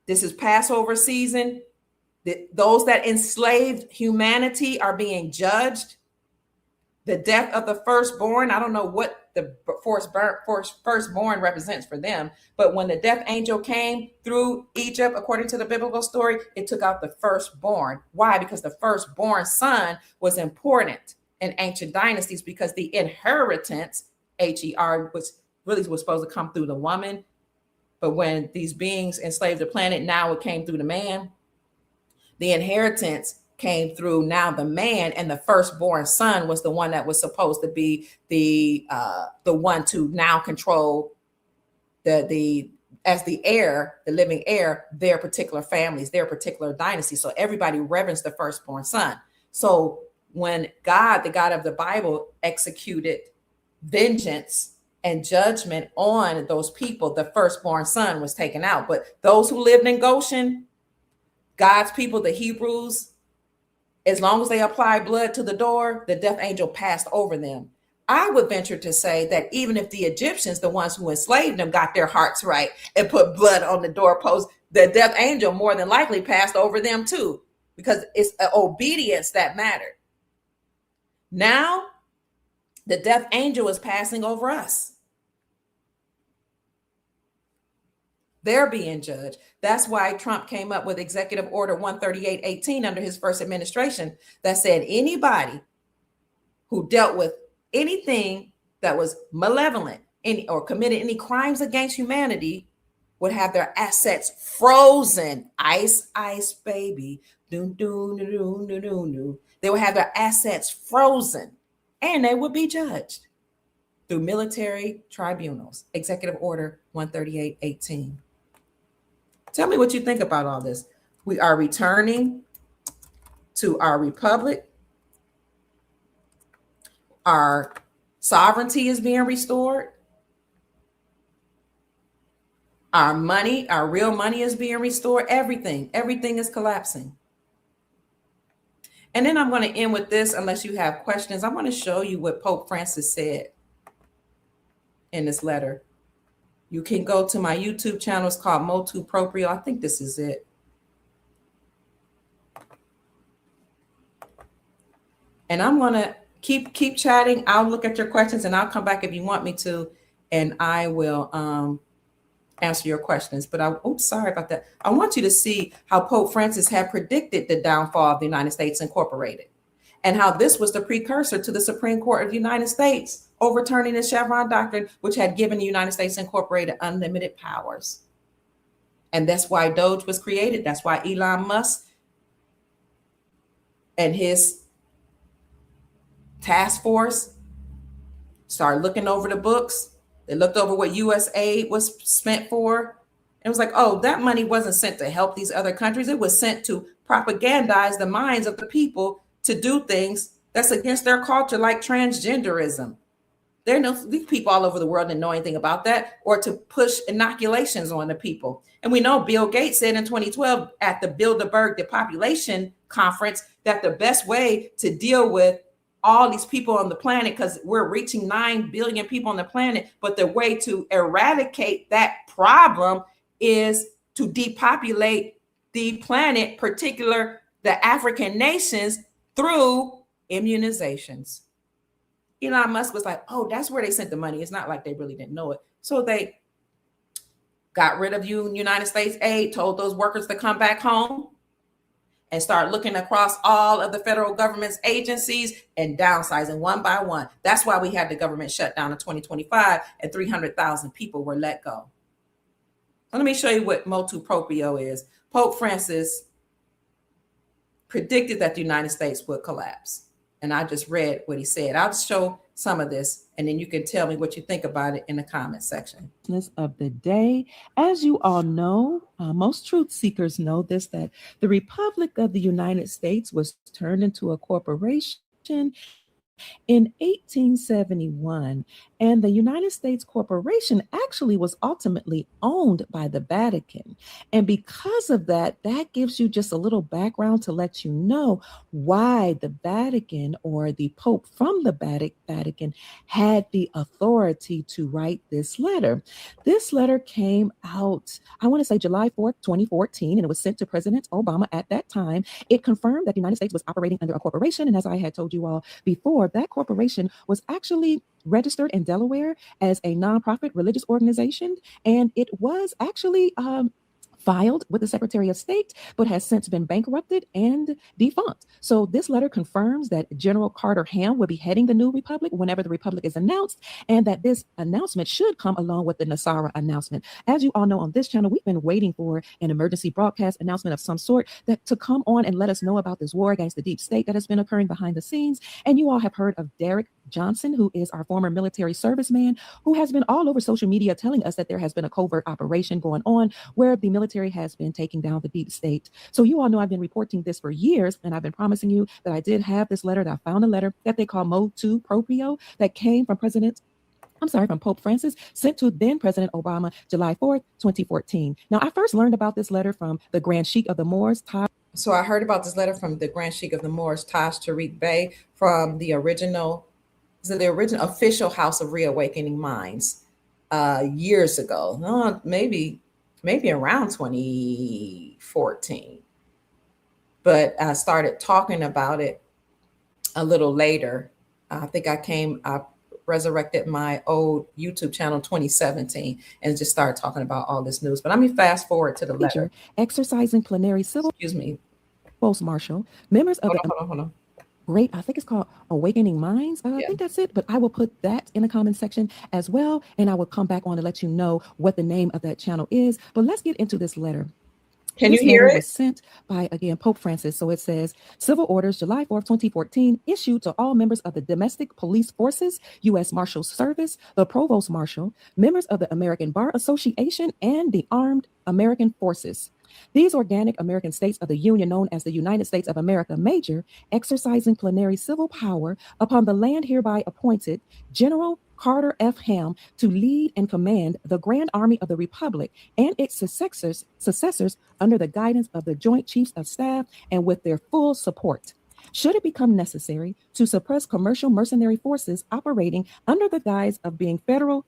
[SPEAKER 1] This is Passover season. Those that enslaved humanity are being judged. The death of the firstborn, I don't know what the firstborn represents for them, but when the death angel came through Egypt, according to the biblical story, it took out the firstborn. Why? Because the firstborn son was important in ancient dynasties, because the inheritance, H-E-R, was supposed to come through the woman. But when these beings enslaved the planet, now it came through the man. The inheritance came through now the man, and the firstborn son was the one that was supposed to be the one to now control as the heir, the living heir, their particular families, their particular dynasty. So everybody reverenced the firstborn son. So when God, the God of the Bible, executed vengeance and judgment on those people, the firstborn son was taken out. But those who lived in Goshen, God's people, the Hebrews, as long as they applied blood to the door, the death angel passed over them. I would venture to say that even if the Egyptians, the ones who enslaved them, got their hearts right and put blood on the doorpost, the death angel more than likely passed over them too, because it's obedience that mattered. Now, the death angel is passing over us. They're being judged. That's why Trump came up with Executive Order 138/18 under his first administration that said anybody who dealt with anything that was malevolent or committed any crimes against humanity would have their assets frozen. Ice, ice, baby. Doom, doom, doom, doom, doom, doom. They would have their assets frozen, and they would be judged through military tribunals. Executive Order 138/18. Tell me what you think about all this. We are returning to our republic. Our sovereignty is being restored. Our money, our real money is being restored. Everything is collapsing. And then I'm going to end with this, unless you have questions. I want to show you what Pope Francis said in this letter. You can go to my YouTube channel. It's called Motu Proprio. I think this is it. And I'm going to keep chatting. I'll look at your questions and I'll come back if you want me to, and I will answer your questions. But sorry about that. I want you to see how Pope Francis had predicted the downfall of the United States Incorporated. and how this was the precursor to the Supreme Court of the United States overturning the Chevron doctrine, which had given the United States Incorporated unlimited powers. And that's why Doge was created. That's why Elon Musk and his task force started looking over the books. They looked over what U.S. aid was spent for. And it was like, oh, that money wasn't sent to help these other countries. It was sent to propagandize the minds of the people to do things that's against their culture, like transgenderism. There are no these people all over the world didn't know anything about that, or to push inoculations on the people. And we know Bill Gates said in 2012 at the Bilderberg Depopulation Conference that the best way to deal with all these people on the planet, because we're reaching 9 billion people on the planet, but the way to eradicate that problem is to depopulate the planet, particular the African nations, through immunizations. Elon Musk was like, oh, that's where they sent the money. It's not like they really didn't know it. So they got rid of United States aid, told those workers to come back home, and start looking across all of the federal government's agencies and downsizing one by one. That's why we had the government shut down in 2025 and 300,000 people were let go. Let me show you what Motu Proprio is. Pope Francis predicted that the United States would collapse. And I just read what he said. I'll show some of this, and then you can tell me what you think about it in the comment section.
[SPEAKER 3] Of the day. As you all know, most truth seekers know this, that the Republic of the United States was turned into a corporation in 1871, and the United States Corporation actually was ultimately owned by the Vatican. And because of that, that gives you just a little background to let you know why the Vatican, or the Pope from the Vatican, had the authority to write this letter. This letter came out, I want to say July 4th, 2014, and it was sent to President Obama at that time. It confirmed that the United States was operating under a corporation, and as I had told you all before, that corporation was actually registered in Delaware as a nonprofit religious organization, and it was actually filed with the Secretary of State, but has since been bankrupted and defunct. So this letter confirms that General Carter Ham will be heading the new republic whenever the republic is announced, and that this announcement should come along with the Nasara announcement. As you all know, on this channel, we've been waiting for an emergency broadcast announcement of some sort that to come on and let us know about this war against the deep state that has been occurring behind the scenes. And you all have heard of Derek Johnson, who is our former military serviceman, who has been all over social media telling us that there has been a covert operation going on where the military has been taking down the deep state. So you all know I've been reporting this for years, and I've been promising you that I did have this letter, that I found a letter that they call Motu Proprio that came from from Pope Francis, sent to then President Obama, July 4th, 2014. Now, I first learned about this letter from the Grand Sheikh of the Moors.
[SPEAKER 1] So I heard about this letter from the Grand Sheikh of the Moors, Taj Tariq Bey, from the original official House of Reawakening Minds years ago. Maybe around 2014. But I started talking about it a little later. I think I resurrected my old YouTube channel 2017 and just started talking about all this news. But let me fast forward to the letter.
[SPEAKER 3] Exercising plenary civil.
[SPEAKER 1] Excuse me.
[SPEAKER 3] Post Marshal, members of
[SPEAKER 1] hold on.
[SPEAKER 3] Great, I think it's called Awakening Minds. I think that's it, but I will put that in the comment section as well, and I will come back on to let you know what the name of that channel is. But let's get into this letter.
[SPEAKER 1] Can you hear it?
[SPEAKER 3] Was sent by, again, Pope Francis. So it says, Civil Orders, July 4th, 2014, issued to all members of the Domestic Police Forces, U.S. Marshals Service, the Provost Marshal, members of the American Bar Association, and the Armed American Forces. These organic American states of the Union, known as the United States of America Major, exercising plenary civil power upon the land hereby appointed, General Carter F. Ham to lead and command the Grand Army of the Republic and its successors under the guidance of the Joint Chiefs of Staff and with their full support. Should it become necessary to suppress commercial mercenary forces operating under the guise of being federal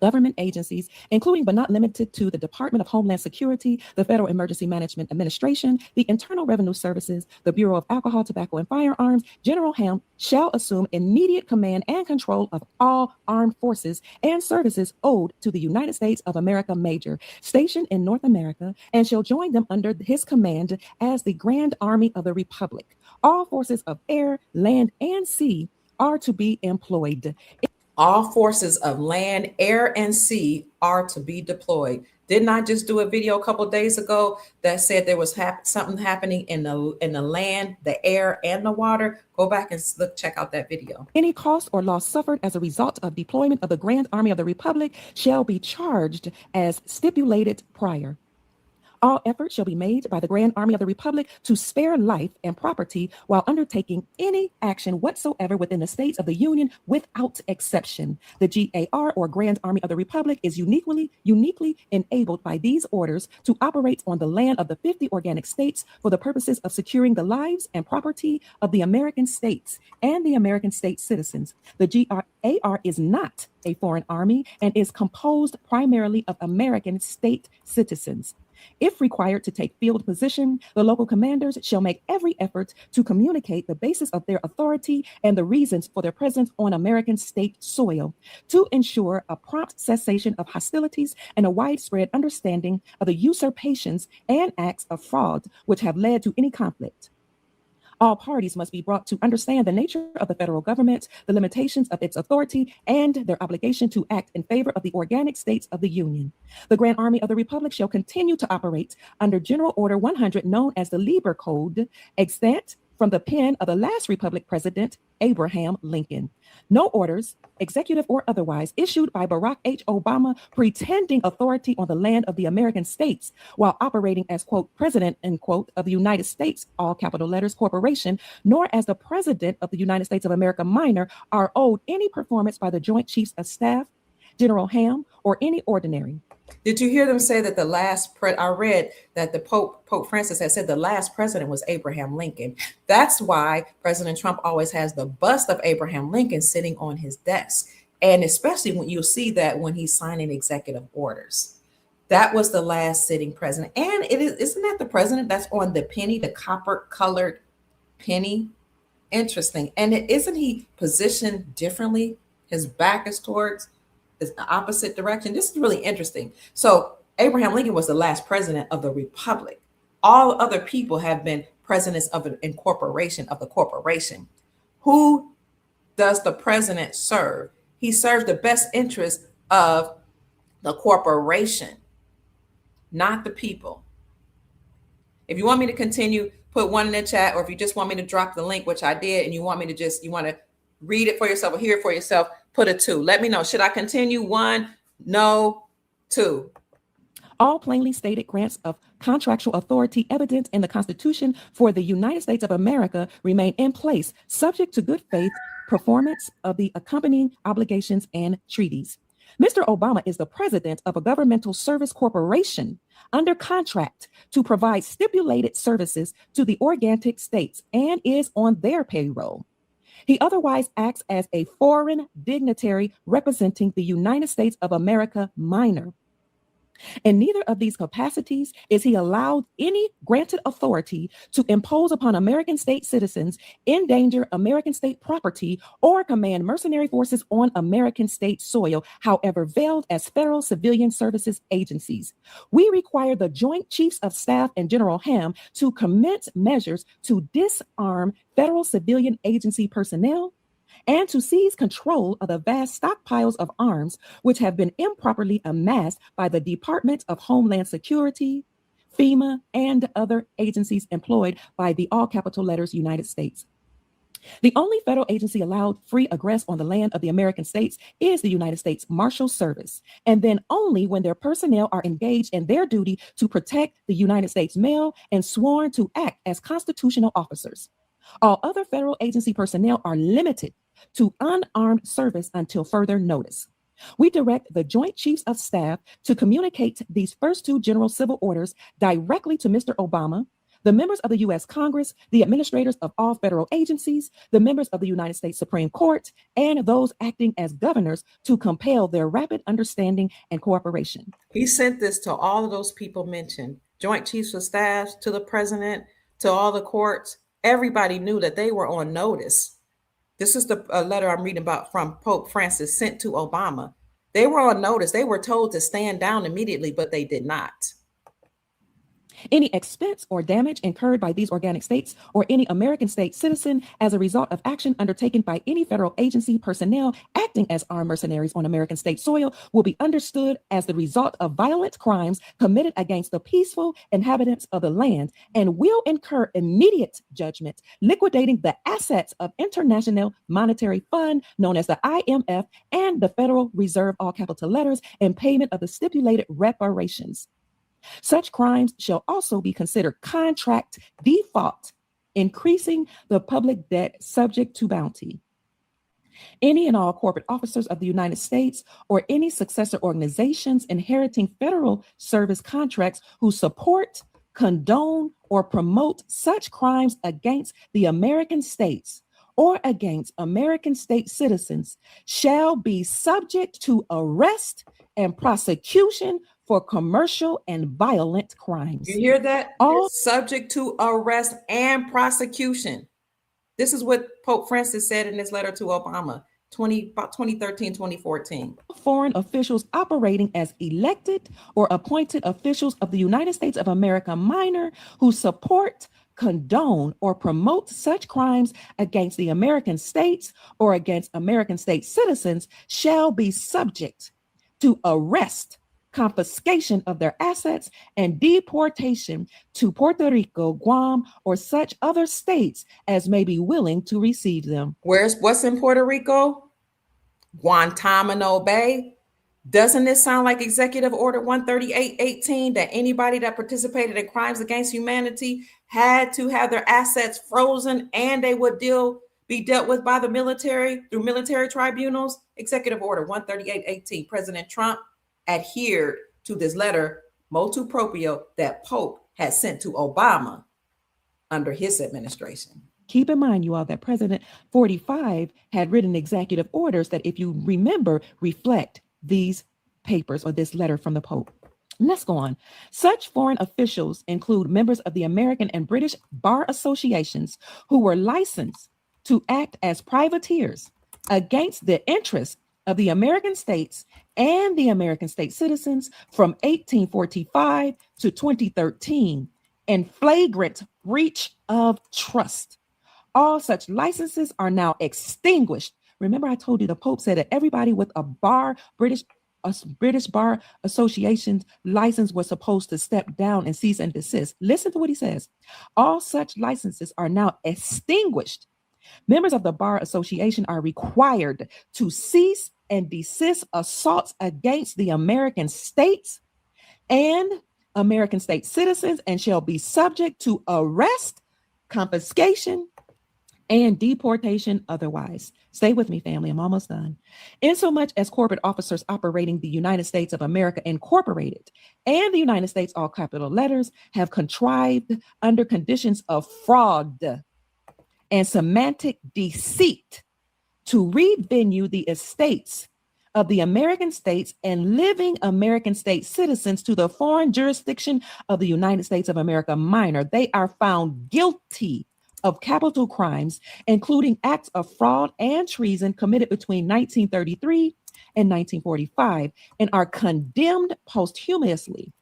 [SPEAKER 3] government agencies, including but not limited to the Department of Homeland Security, the Federal Emergency Management Administration, the Internal Revenue Services, the Bureau of Alcohol, Tobacco, and Firearms, General Ham shall assume immediate command and control of all armed forces and services owed to the United States of America Major, stationed in North America, and shall join them under his command as the Grand Army of the Republic. All forces of air, land, and sea are to be employed.
[SPEAKER 1] All forces of land, air, and sea are to be deployed. Didn't I just do a video a couple days ago that said there was something happening in the land, the air, and the water? Go back and look, check out that video.
[SPEAKER 3] Any cost or loss suffered as a result of deployment of the Grand Army of the Republic shall be charged as stipulated prior. All efforts shall be made by the Grand Army of the Republic to spare life and property while undertaking any action whatsoever within the states of the Union without exception. The GAR, or Grand Army of the Republic, is uniquely enabled by these orders to operate on the land of the 50 organic states for the purposes of securing the lives and property of the American states and the American state citizens. The GAR is not a foreign army and is composed primarily of American state citizens. If required to take field position, the local commanders shall make every effort to communicate the basis of their authority and the reasons for their presence on American state soil to ensure a prompt cessation of hostilities and a widespread understanding of the usurpations and acts of fraud which have led to any conflict. All parties must be brought to understand the nature of the federal government, the limitations of its authority, and their obligation to act in favor of the organic states of the Union. The Grand Army of the Republic shall continue to operate under General Order 100, known as the Lieber Code, extant from the pen of the last Republic President, Abraham Lincoln. No orders, executive or otherwise, issued by Barack H. Obama pretending authority on the land of the American states while operating as, quote, President, end quote, of the United States, all capital letters, corporation, nor as the President of the United States of America minor, are owed any performance by the Joint Chiefs of Staff, General Ham, or any ordinary.
[SPEAKER 1] Did you hear them say that I read that the Pope Francis had said the last president was Abraham Lincoln. That's why President Trump always has the bust of Abraham Lincoln sitting on his desk. And especially when you'll see that when he's signing executive orders. That was the last sitting president. And isn't that the president that's on the penny, the copper colored penny? Interesting. And isn't he positioned differently? His back is towards the opposite direction. This is really interesting. So Abraham Lincoln was the last president of the Republic. All other people have been presidents of an incorporation of the corporation. Who does the president serve? He serves the best interest of the corporation, not the people. If you want me to continue, put one in the chat, or if you just want me to drop the link, which I did, and you want to read it for yourself or hear it for yourself, put a 2. Let me know. Should I continue? 1, no, 2.
[SPEAKER 3] All plainly stated grants of contractual authority evident in the Constitution for the United States of America remain in place, subject to good faith performance of the accompanying obligations and treaties. Mr. Obama is the president of a governmental service corporation under contract to provide stipulated services to the organic states and is on their payroll. He otherwise acts as a foreign dignitary representing the United States of America minor. In neither of these capacities is he allowed any granted authority to impose upon American state citizens, endanger American state property, or command mercenary forces on American state soil, however veiled as federal civilian services agencies. We require the Joint Chiefs of Staff and General Ham to commence measures to disarm federal civilian agency personnel and to seize control of the vast stockpiles of arms which have been improperly amassed by the Department of Homeland Security, FEMA, and other agencies employed by the all capital letters United States. The only federal agency allowed free egress on the land of the American states is the United States Marshal Service, and then only when their personnel are engaged in their duty to protect the United States mail and sworn to act as constitutional officers. All other federal agency personnel are limited to unarmed service until further notice. We direct the Joint Chiefs of Staff to communicate these first 2 general civil orders directly to Mr. Obama, the members of the U.S. Congress, the administrators of all federal agencies, the members of the United States Supreme Court, and those acting as governors to compel their rapid understanding and cooperation.
[SPEAKER 1] He sent this to all of those people mentioned, Joint Chiefs of Staff, to the president, to all the courts. Everybody knew that they were on notice. This is the letter I'm reading about from Pope Francis sent to Obama. They were on notice. They were told to stand down immediately, but they did not.
[SPEAKER 3] Any expense or damage incurred by these organic states or any American state citizen as a result of action undertaken by any federal agency personnel acting as armed mercenaries on American state soil will be understood as the result of violent crimes committed against the peaceful inhabitants of the land and will incur immediate judgment, liquidating the assets of International Monetary Fund, known as the IMF, and the Federal Reserve, all capital letters, in payment of the stipulated reparations. Such crimes shall also be considered contract default, increasing the public debt subject to bounty. Any and all corporate officers of the United States or any successor organizations inheriting federal service contracts who support, condone, or promote such crimes against the American states or against American state citizens shall be subject to arrest and prosecution for commercial and violent crimes.
[SPEAKER 1] You hear that?
[SPEAKER 3] All
[SPEAKER 1] Subject to arrest and prosecution. This is what Pope Francis said in his letter to Obama, about 2013, 2014.
[SPEAKER 3] foreign officials operating as elected or appointed officials of the United States of America minor who support, condone, or promote such crimes against the American states or against American state citizens shall be subject to arrest, confiscation of their assets, and deportation to Puerto Rico, Guam, or such other states as may be willing to receive them.
[SPEAKER 1] What's in Puerto Rico? Guantanamo Bay. Doesn't this sound like Executive Order 138/18 that anybody that participated in crimes against humanity had to have their assets frozen and they would be dealt with by the military through military tribunals? Executive Order 138/18. President Trump adhered to this letter, Motu Proprio, that Pope had sent to Obama under his administration.
[SPEAKER 3] Keep in mind, you all, that President 45 had written executive orders that, if you remember, reflect these papers or this letter from the Pope. Let's go on. Such foreign officials include members of the American and British bar associations who were licensed to act as privateers against the interests of the American states and the American state citizens from 1845 to 2013 in flagrant breach of trust. All such licenses are now extinguished. Remember, I told you the Pope said that everybody with a British Bar Association license was supposed to step down and cease and desist. Listen to what he says. All such licenses are now extinguished. Members of the Bar Association are required to cease and desist assaults against the American states and American state citizens and shall be subject to arrest, confiscation, and deportation otherwise. Stay with me, family. I'm almost done. Insomuch as corporate officers operating the United States of America Incorporated and the United States, all capital letters, have contrived under conditions of fraud and semantic deceit to revenue the estates of the American states and living American state citizens to the foreign jurisdiction of the United States of America minor, they are found guilty of capital crimes, including acts of fraud and treason committed between 1933 and 1945, and are condemned posthumously.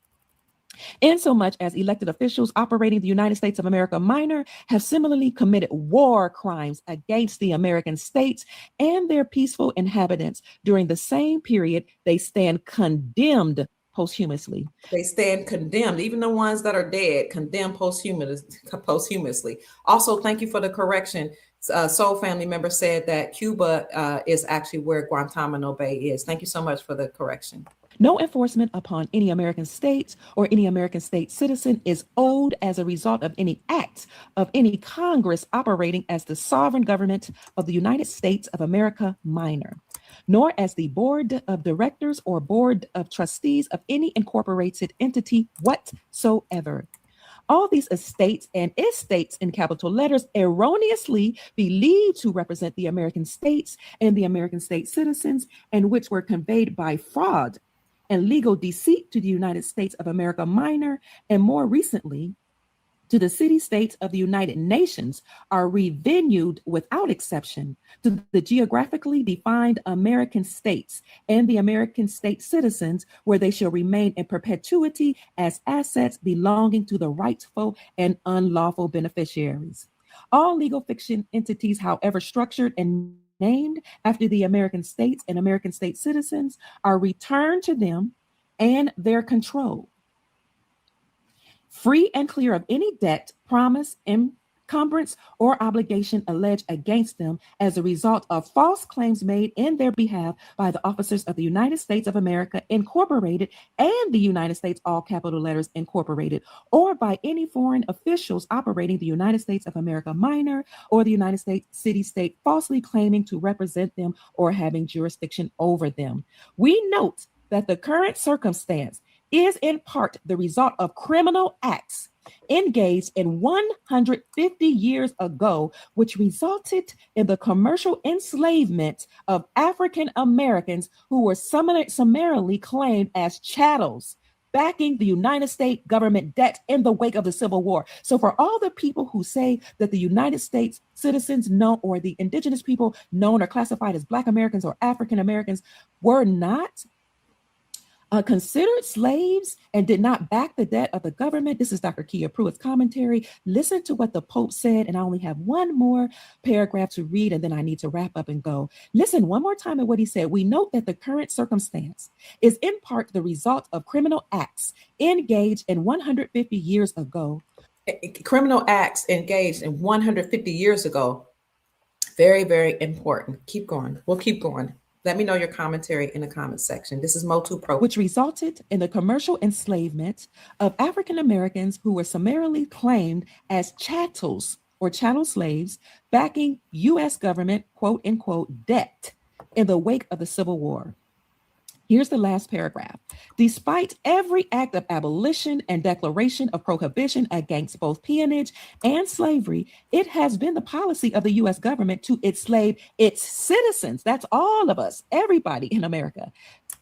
[SPEAKER 3] Insomuch as elected officials operating the United States of America minor have similarly committed war crimes against the American states and their peaceful inhabitants during the same period, they stand condemned posthumously.
[SPEAKER 1] They stand condemned, even the ones that are dead, condemned posthumously. Also, thank you for the correction. Soul family member said that Cuba is actually where Guantanamo Bay is. Thank you so much for the correction.
[SPEAKER 3] No enforcement upon any American states or any American state citizen is owed as a result of any act of any Congress operating as the sovereign government of the United States of America minor, nor as the board of directors or board of trustees of any incorporated entity whatsoever. All these estates and estates in capital letters erroneously believed to represent the American states and the American state citizens, and which were conveyed by fraud and legal deceit to the United States of America minor, and more recently to the city-states of the United Nations are revenued without exception to the geographically defined American states and the American state citizens, where they shall remain in perpetuity as assets belonging to the rightful and unlawful beneficiaries. All legal fiction entities, however structured and named after the American states and American state citizens, are returned to them and their control, free and clear of any debt, promise, encumbrance, or obligation alleged against them as a result of false claims made in their behalf by the officers of the United States of America Incorporated and the United States, all capital letters, Incorporated, or by any foreign officials operating the United States of America Minor or the United States city-state falsely claiming to represent them or having jurisdiction over them. We note that the current circumstance is in part the result of criminal acts engaged in 150 years ago, which resulted in the commercial enslavement of African Americans who were summarily claimed as chattels, backing the United States government debt in the wake of the Civil War. So for all the people who say that the United States citizens known, or the indigenous people known or classified as Black Americans or African Americans, were not considered slaves and did not back the debt of the government. This is Dr. Kia Pruitt's commentary. Listen to what the Pope said, and I only have one more paragraph to read, and then I need to wrap up and go. Listen one more time at what he said. We note that the current circumstance is in part the result of criminal acts engaged in 150 years ago.
[SPEAKER 1] Criminal acts engaged in 150 years ago. Very, very important. Keep going. We'll keep going. Let me know your commentary in the comments section. This is Motu Proprio.
[SPEAKER 3] Which resulted in the commercial enslavement of African Americans who were summarily claimed as chattels or chattel slaves, backing U.S. government, quote unquote, debt in the wake of the Civil War. Here's the last paragraph. Despite every act of abolition and declaration of prohibition against both peonage and slavery, it has been the policy of the U.S. government to enslave its citizens. That's all of us, everybody in America,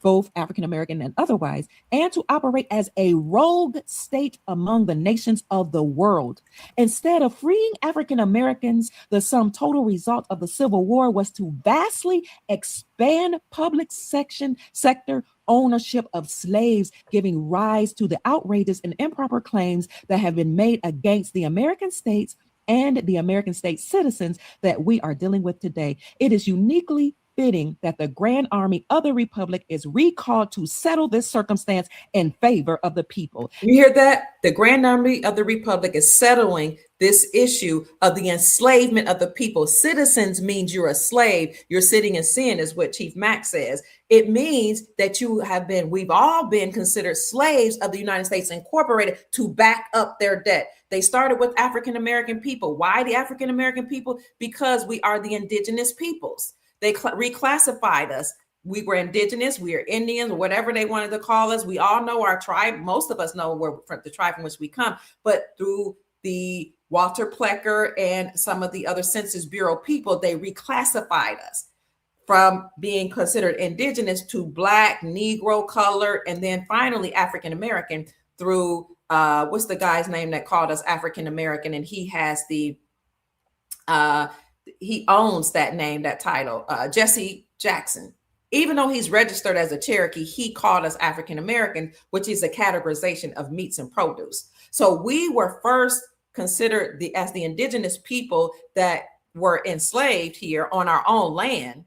[SPEAKER 3] both African American and otherwise, and to operate as a rogue state among the nations of the world. Instead of freeing African Americans, the sum total result of the Civil War was to vastly expand public sector ownership of slaves, giving rise to the outrageous and improper claims that have been made against the American states and the American state citizens that we are dealing with today. It is uniquely fitting that the Grand Army of the Republic is recalled to settle this circumstance in favor of the people.
[SPEAKER 1] You hear that? The Grand Army of the Republic is settling this issue of the enslavement of the people. Citizens means you're a slave. You're sitting in sin, is what Chief Mack says. It means that we've all been considered slaves of the United States Incorporated to back up their debt. They started with African American people. Why the African American people? Because we are the indigenous peoples. They reclassified us. We were indigenous, we are Indians, or whatever they wanted to call us. We all know our tribe. Most of us know where from the tribe from which we come. But through the Walter Plecker and some of the other Census Bureau people, they reclassified us from being considered indigenous to Black, Negro, color, and then finally African American through what's the guy's name that called us African American, and he has the he owns that name, that title, Jesse Jackson. Even though he's registered as a Cherokee, he called us African American, which is a categorization of meats and produce. So we were first considered as the indigenous people that were enslaved here on our own land.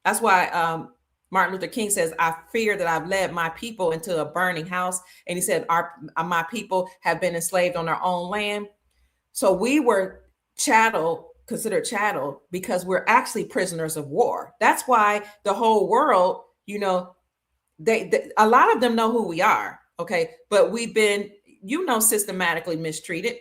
[SPEAKER 1] That's why Martin Luther King says, I fear that I've led my people into a burning house. And he said, my people have been enslaved on their own land. So we were considered chattel because we're actually prisoners of war. That's why the whole world, they a lot of them know who we are, okay? But we've been, systematically mistreated.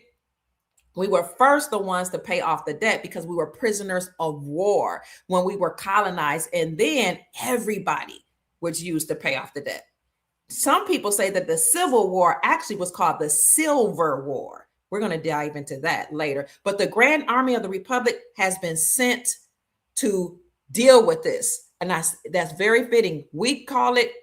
[SPEAKER 1] We were first the ones to pay off the debt because we were prisoners of war when we were colonized, and then everybody was used to pay off the debt. Some people say that the Civil War actually was called the Silver War. We're going to dive into that later. But the Grand Army of the Republic has been sent to deal with this. And that's very fitting. We call it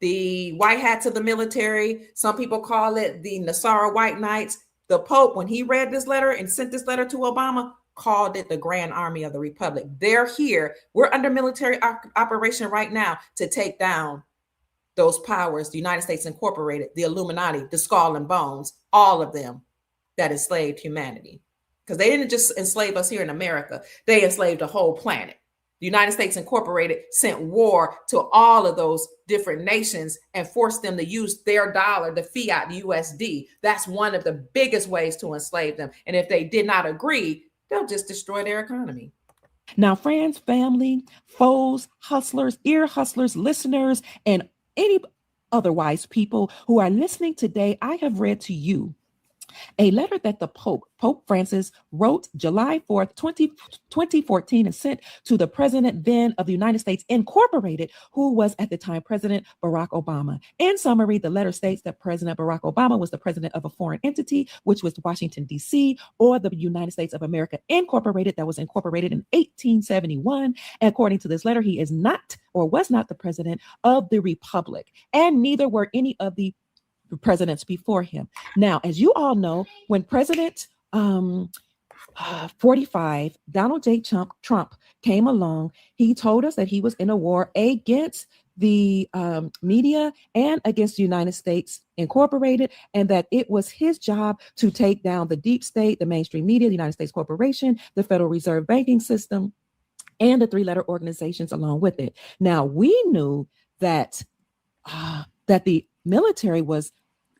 [SPEAKER 1] the White Hats of the military. Some people call it the Nassau White Knights. The Pope, when he read this letter and sent this letter to Obama, called it the Grand Army of the Republic. They're here. We're under military operation right now to take down those powers, the United States Incorporated, the Illuminati, the Skull and Bones, all of them that enslaved humanity. Because they didn't just enslave us here in America, they enslaved the whole planet. The United States Incorporated sent war to all of those different nations and forced them to use their dollar, the fiat, the USD. That's one of the biggest ways to enslave them. And if they did not agree, they'll just destroy their economy.
[SPEAKER 3] Now, friends, family, foes, hustlers, ear hustlers, listeners, and any otherwise people who are listening today, I have read to you a letter that the Pope Francis, wrote July 4th, 2014, and sent to the president then of the United States Incorporated, who was at the time President Barack Obama. In summary, the letter states that President Barack Obama was the president of a foreign entity, which was Washington, D.C., or the United States of America Incorporated, that was incorporated in 1871. According to this letter, he is not or was not the president of the Republic, and neither were any of the presidents before him. Now, as you all know, when President 45, Donald J. Trump came along, he told us that he was in a war against the media and against the United States Incorporated, and that it was his job to take down the deep state, the mainstream media, the United States Corporation, the Federal Reserve banking system, and the three-letter organizations along with it. Now, we knew that the military was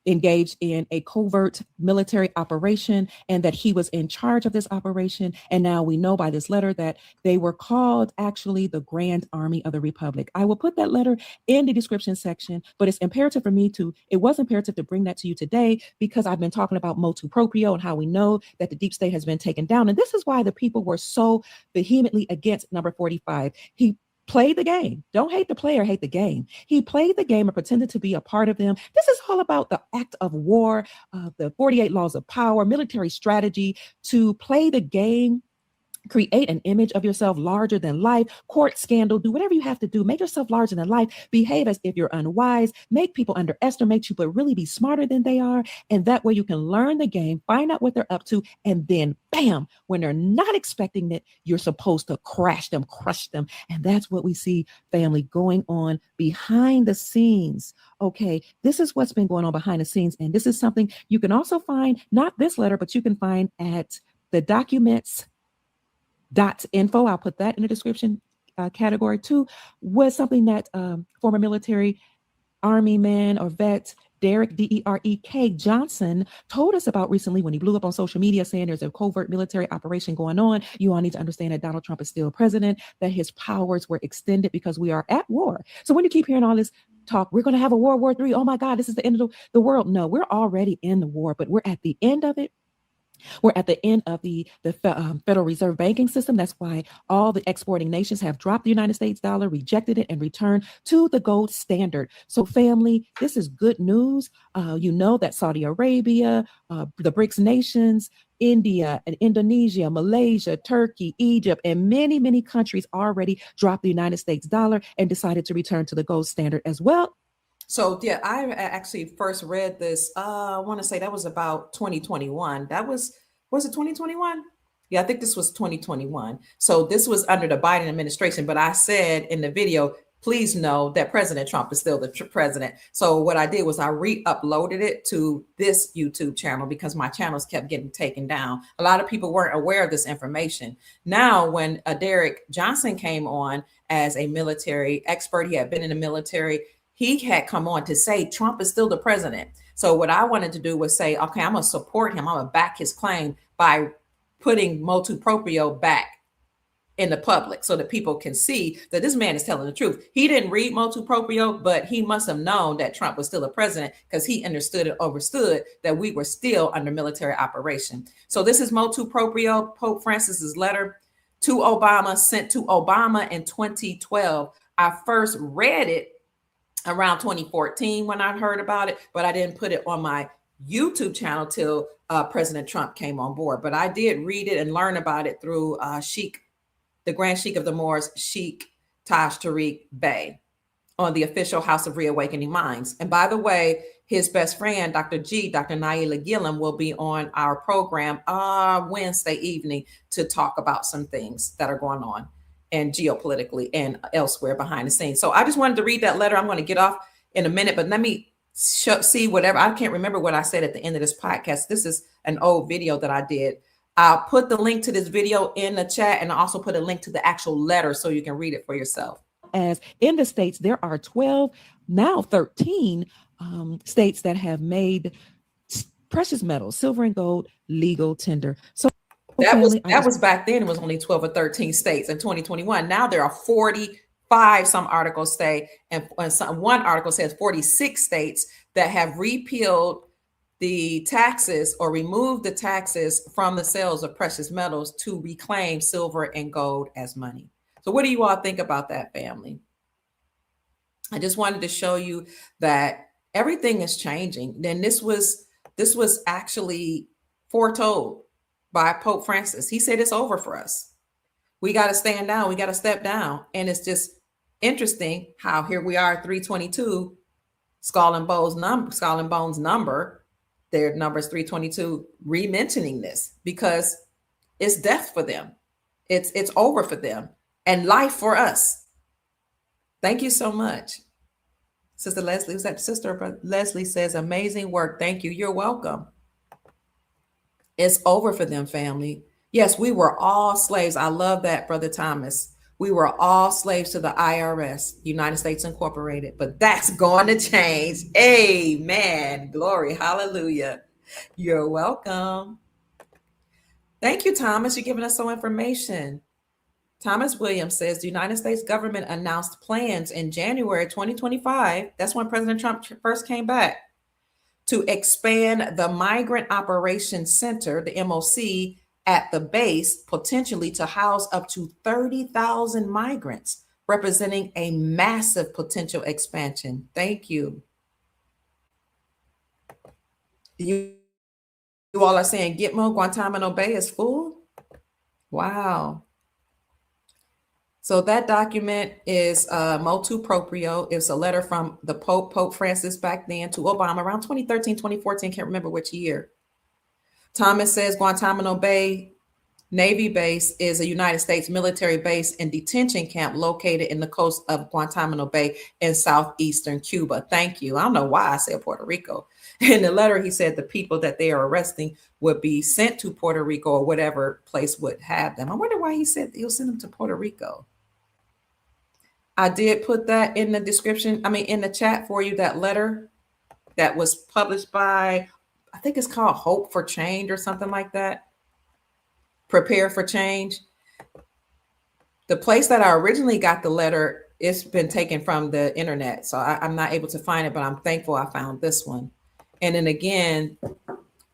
[SPEAKER 3] engaged in a covert military operation and that he was in charge of this operation. And now we know by this letter that they were called actually the Grand Army of the Republic. I will put that letter in the description section, but it was imperative to bring that to you today because I've been talking about Motu Proprio and how we know that the deep state has been taken down. And this is why the people were so vehemently against number 45. He played the game. Don't hate the player, hate the game. He played the game and pretended to be a part of them. This is all about the act of war, the 48 laws of power, military strategy, to play the game, create an image of yourself larger than life, court scandal, do whatever you have to do, make yourself larger than life, behave as if you're unwise, make people underestimate you, but really be smarter than they are. And that way you can learn the game, find out what they're up to, and then bam, when they're not expecting it, you're supposed to crash them, crush them. And that's what we see, family, going on behind the scenes. Okay, this is what's been going on behind the scenes. And this is something you can also find, not this letter, but you can find at the documents.info. I'll put that in the description category too, was something that former military Army man or vet Derek, D-E-R-E-K Johnson, told us about recently when he blew up on social media saying there's a covert military operation going on. You all need to understand that Donald Trump is still president, that his powers were extended because we are at war. So when you keep hearing all this talk, we're going to have a World War III. Oh my God, this is the end of the world. No, we're already in the war, but we're at the end of it. We're at the end of the Federal Reserve banking system. That's why all the exporting nations have dropped the United States dollar, rejected it, and returned to the gold standard. So, family, this is good news. You know that Saudi Arabia, the BRICS nations, India and Indonesia, Malaysia, Turkey, Egypt, and many, many countries already dropped the United States dollar and decided to return to the gold standard as well.
[SPEAKER 1] So yeah, I actually first read this. I want to say that was about 2021. Was it 2021? Yeah, I think this was 2021. So this was under the Biden administration. But I said in the video, please know that President Trump is still the president. So what I did was I re-uploaded it to this YouTube channel because my channels kept getting taken down. A lot of people weren't aware of this information. Now, when Derek Johnson came on as a military expert, he had been in the military. He had come on to say Trump is still the president. So what I wanted to do was say, okay, I'm going to support him. I'm going to back his claim by putting Motu Proprio back in the public so that people can see that this man is telling the truth. He didn't read Motu Proprio, but he must have known that Trump was still a president because he understood that we were still under military operation. So this is Motu Proprio, Pope Francis's letter to Obama, sent to Obama in 2012. I first read it around 2014 when I heard about it, but I didn't put it on my YouTube channel till President Trump came on board. But I did read it and learn about it through Sheikh, the Grand Sheikh of the Moors, Sheikh Taj Tariq Bey, on the official House of Reawakening Minds. And by the way, his best friend, Dr. Naila Gillum, will be on our program Wednesday evening to talk about some things that are going on and geopolitically and elsewhere behind the scenes. So I just wanted to read that letter. I'm going to get off in a minute, but let me see whatever. I can't remember what I said at the end of this podcast. This is an old video that I did. I'll put the link to this video in the chat, and I'll also put a link to the actual letter so you can read it for yourself.
[SPEAKER 3] As in the states, there are 12, now 13 states that have made precious metals, silver and gold, legal tender. So
[SPEAKER 1] that was back then. It was only 12 or 13 states in 2021. Now there are 45, some articles say, and one article says 46 states that have repealed the taxes or removed the taxes from the sales of precious metals to reclaim silver and gold as money. So what do you all think about that, family? I just wanted to show you that everything is changing. Then this was actually foretold by Pope Francis. He said it's over for us. We got to stand down. We got to step down. And it's just interesting how here we are, 322, Skull and Bones number, their number's 322, re-mentioning this because it's death for them. It's over for them and life for us. Thank you so much. Sister Leslie, was that Sister Leslie says, amazing work. Thank you. You're welcome. It's over for them, family. Yes, we were all slaves. I love that, Brother Thomas. We were all slaves to the IRS, United States Incorporated, but that's going to change. Amen. Glory. Hallelujah. You're welcome. Thank you, Thomas. You're giving us some information. Thomas Williams says the United States government announced plans in January 2025. That's when President Trump first came back, to expand the Migrant Operations Center, the MOC, at the base, potentially to house up to 30,000 migrants, representing a massive potential expansion. Thank you. You all are saying Gitmo, Guantanamo Bay is full? Wow. So that document is Motu Proprio. It's a letter from the Pope Francis back then to Obama around 2013, 2014, can't remember which year. Thomas says Guantanamo Bay Navy base is a United States military base and detention camp located in the coast of Guantanamo Bay in southeastern Cuba. Thank you. I don't know why I said Puerto Rico. In the letter, he said the people that they are arresting would be sent to Puerto Rico or whatever place would have them. I wonder why he said he'll send them to Puerto Rico. I did put that in the description, in the chat for you, that letter that was published by, I think it's called Hope for Change or something like that. Prepare for Change. The place that I originally got the letter, it's been taken from the internet, so I'm not able to find it, but I'm thankful I found this one. And then again,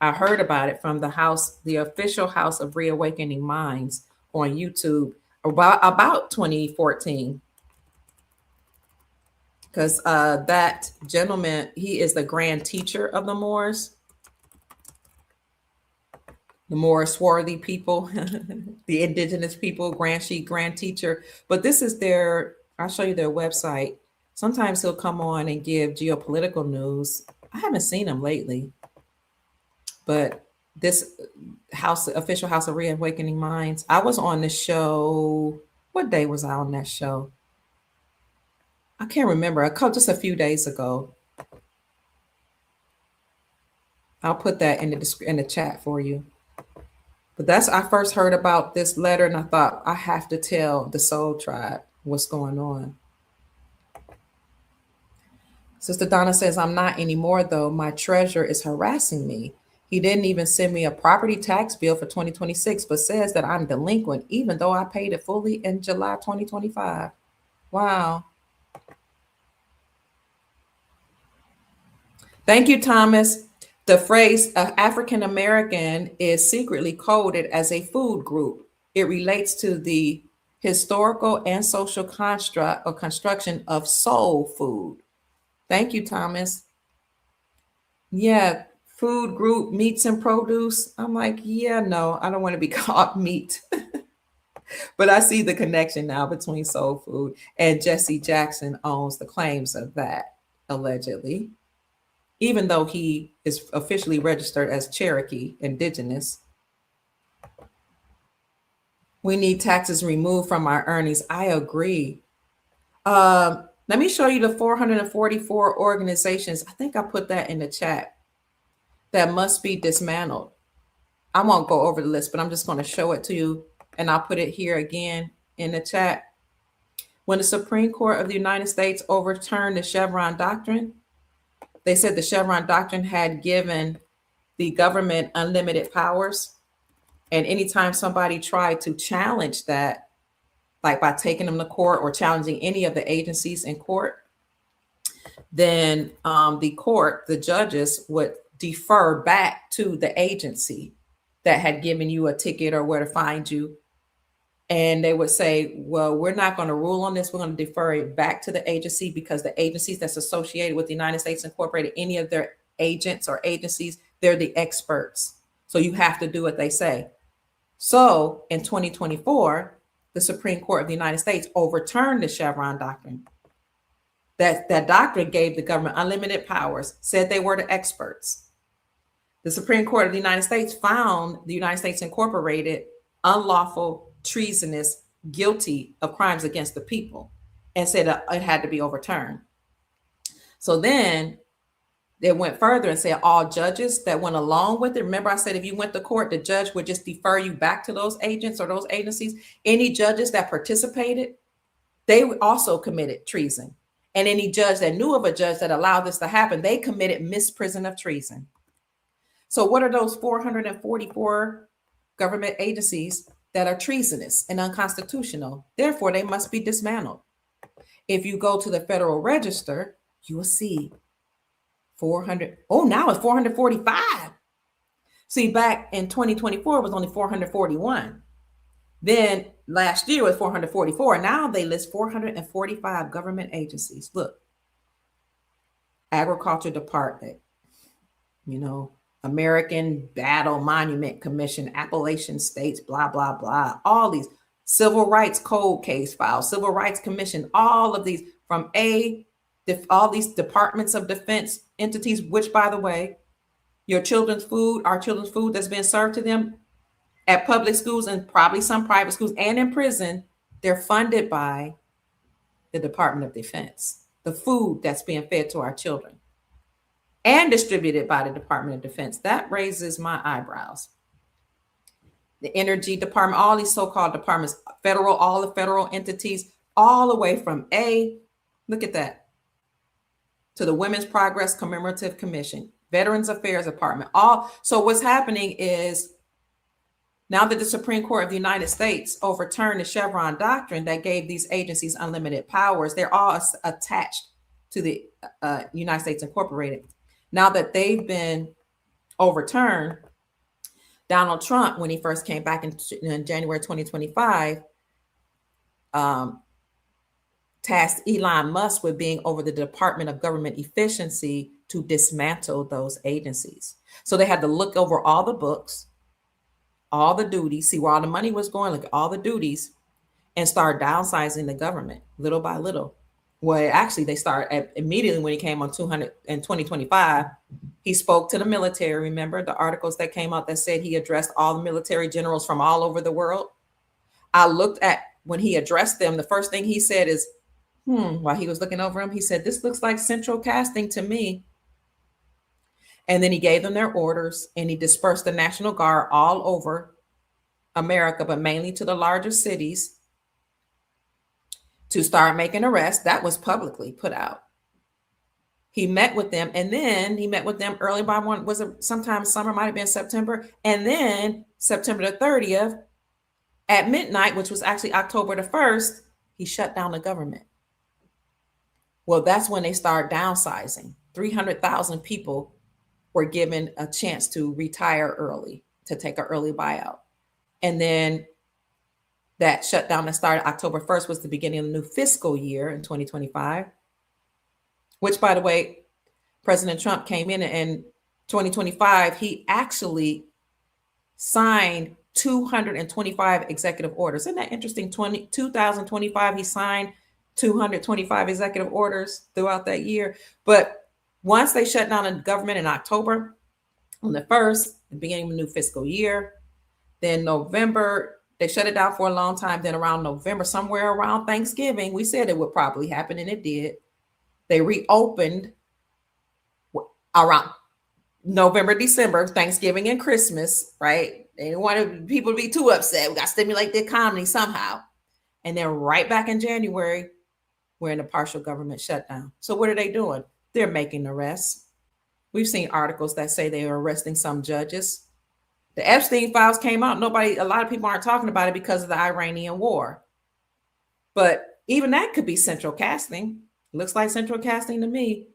[SPEAKER 1] I heard about it from the official House of Reawakening Minds on YouTube about 2014. Because that gentleman, he is the grand teacher of the Moors. The more swarthy people, the indigenous people, grand teacher. But this is I'll show you their website. Sometimes he'll come on and give geopolitical news. I haven't seen him lately, but this official House of Reawakening Minds, I was on the show. What day was I on that show? I can't remember. Just a few days ago. I'll put that in the chat for you. But I first heard about this letter and I thought I have to tell the Soul Tribe what's going on. Sister Donna says, I'm not anymore though. My treasurer is harassing me. He didn't even send me a property tax bill for 2026, but says that I'm delinquent, even though I paid it fully in July 2025. Wow. Thank you, Thomas. The phrase African American is secretly coded as a food group. It relates to the historical and social construct or construction of soul food. Thank you, Thomas. Yeah, food group, meats and produce. I'm like, yeah, no, I don't want to be called meat. But I see the connection now between soul food, and Jesse Jackson owns the claims of that, allegedly. even though he is officially registered as Cherokee Indigenous. We need taxes removed from our earnings. I agree. Let me show you the 444 organizations. I think I put that in the chat that must be dismantled. I won't go over the list, but I'm just going to show it to you, and I'll put it here again in the chat. When the Supreme Court of the United States overturned the Chevron doctrine, they said the Chevron doctrine had given the government unlimited powers. And anytime somebody tried to challenge that, like by taking them to court or challenging any of the agencies in court, then the judges would defer back to the agency that had given you a ticket or where to find you. And they would say, well, we're not going to rule on this. We're going to defer it back to the agency because the agencies that's associated with the United States Incorporated, any of their agents or agencies, they're the experts. So you have to do what they say. So in 2024, the Supreme Court of the United States overturned the Chevron doctrine. That doctrine gave the government unlimited powers, said they were the experts. The Supreme Court of the United States found the United States Incorporated unlawful, treasonous, guilty of crimes against the people, and said it had to be overturned. So then they went further and said all judges that went along with it. Remember, I said if you went to court, the judge would just defer you back to those agents or those agencies. Any judges that participated, they also committed treason. And any judge that knew of a judge that allowed this to happen, they committed misprision of treason. So what are those 444 government agencies that are treasonous and unconstitutional? Therefore, they must be dismantled. If you go to the Federal Register, you will see 400. Oh, now it's 445. See, back in 2024, it was only 441. Then last year was 444. Now they list 445 government agencies. Look, Agriculture Department, American Battle Monument Commission, Appalachian States, blah, blah, blah. All these Civil Rights Code case files, Civil Rights Commission, all of these from all these departments of defense entities, which, by the way, our children's food that's been served to them at public schools and probably some private schools and in prison, they're funded by the Department of Defense. The food that's being fed to our children and distributed by the Department of Defense. That raises my eyebrows. The Energy Department, all these so-called departments, all the federal entities, all the way from look at that, to the Women's Progress Commemorative Commission, Veterans Affairs Department. So what's happening is, now that the Supreme Court of the United States overturned the Chevron doctrine that gave these agencies unlimited powers, they're all attached to the United States Incorporated. Now that they've been overturned, Donald Trump, when he first came back in January 2025, tasked Elon Musk with being over the Department of Government Efficiency to dismantle those agencies. So they had to look over all the books, all the duties, see where all the money was going, look at all the duties, and start downsizing the government little by little. Well, actually, they start immediately when he came on 200 in 2025. He spoke to the military. Remember the articles that came out that said he addressed all the military generals from all over the world? I looked at when he addressed them, the first thing he said is, while he was looking over them, he said, this looks like central casting to me. And then he gave them their orders and he dispersed the National Guard all over America, but mainly to the larger cities, to start making arrests. That was publicly put out. He met with them, and then he met with them early by sometime summer, might have been September. And then September the 30th at midnight, which was actually October the 1st, he shut down the government. Well, that's when they start downsizing. 300,000 people were given a chance to retire early, to take an early buyout. And then that shutdown that started October 1st was the beginning of the new fiscal year in 2025, which, by the way, President Trump came in 2025. He actually signed 225 executive orders. Isn't that interesting? 2025, he signed 225 executive orders throughout that year. But Once they shut down the government in October on the 1st, the beginning of a new fiscal year, then November, they shut it down for a long time. Then around November, somewhere around Thanksgiving, we said it would probably happen, and it did. They reopened around November, December, Thanksgiving and Christmas, right? They didn't want people to be too upset. We got to stimulate the economy somehow. And then right back in January, we're in a partial government shutdown. So what are they doing? They're making arrests. We've seen articles that say they are arresting some judges. The Epstein files came out. A lot of people aren't talking about it because of the Iranian war. But even that could be central casting. Looks like central casting to me.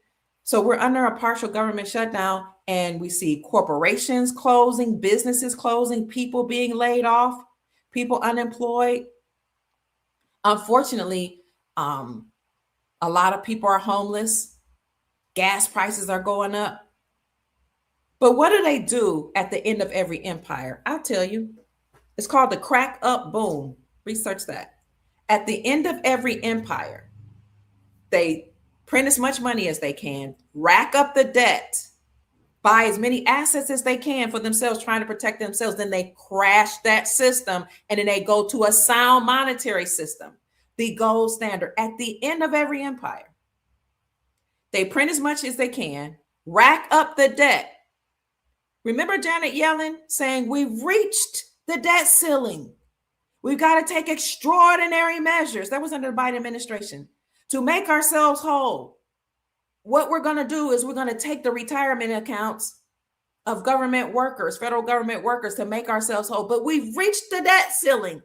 [SPEAKER 1] So we're under a partial government shutdown, and we see corporations closing, businesses closing, people being laid off, people unemployed. Unfortunately, a lot of people are homeless. Gas prices are going up. But what do they do at the end of every empire? I'll tell you. It's called the crack up boom. Research that. At the end of every empire, they print as much money as they can, rack up the debt, buy as many assets as they can for themselves, trying to protect themselves. Then they crash that system, and then they go to a sound monetary system, the gold standard. At the end of every empire, they print as much as they can, rack up the debt. Remember Janet Yellen saying, we've reached the debt ceiling. We've got to take extraordinary measures. That was under the Biden administration to make ourselves whole. What we're going to do is we're going to take the retirement accounts of government workers, federal government workers, to make ourselves whole. But we've reached the debt ceiling,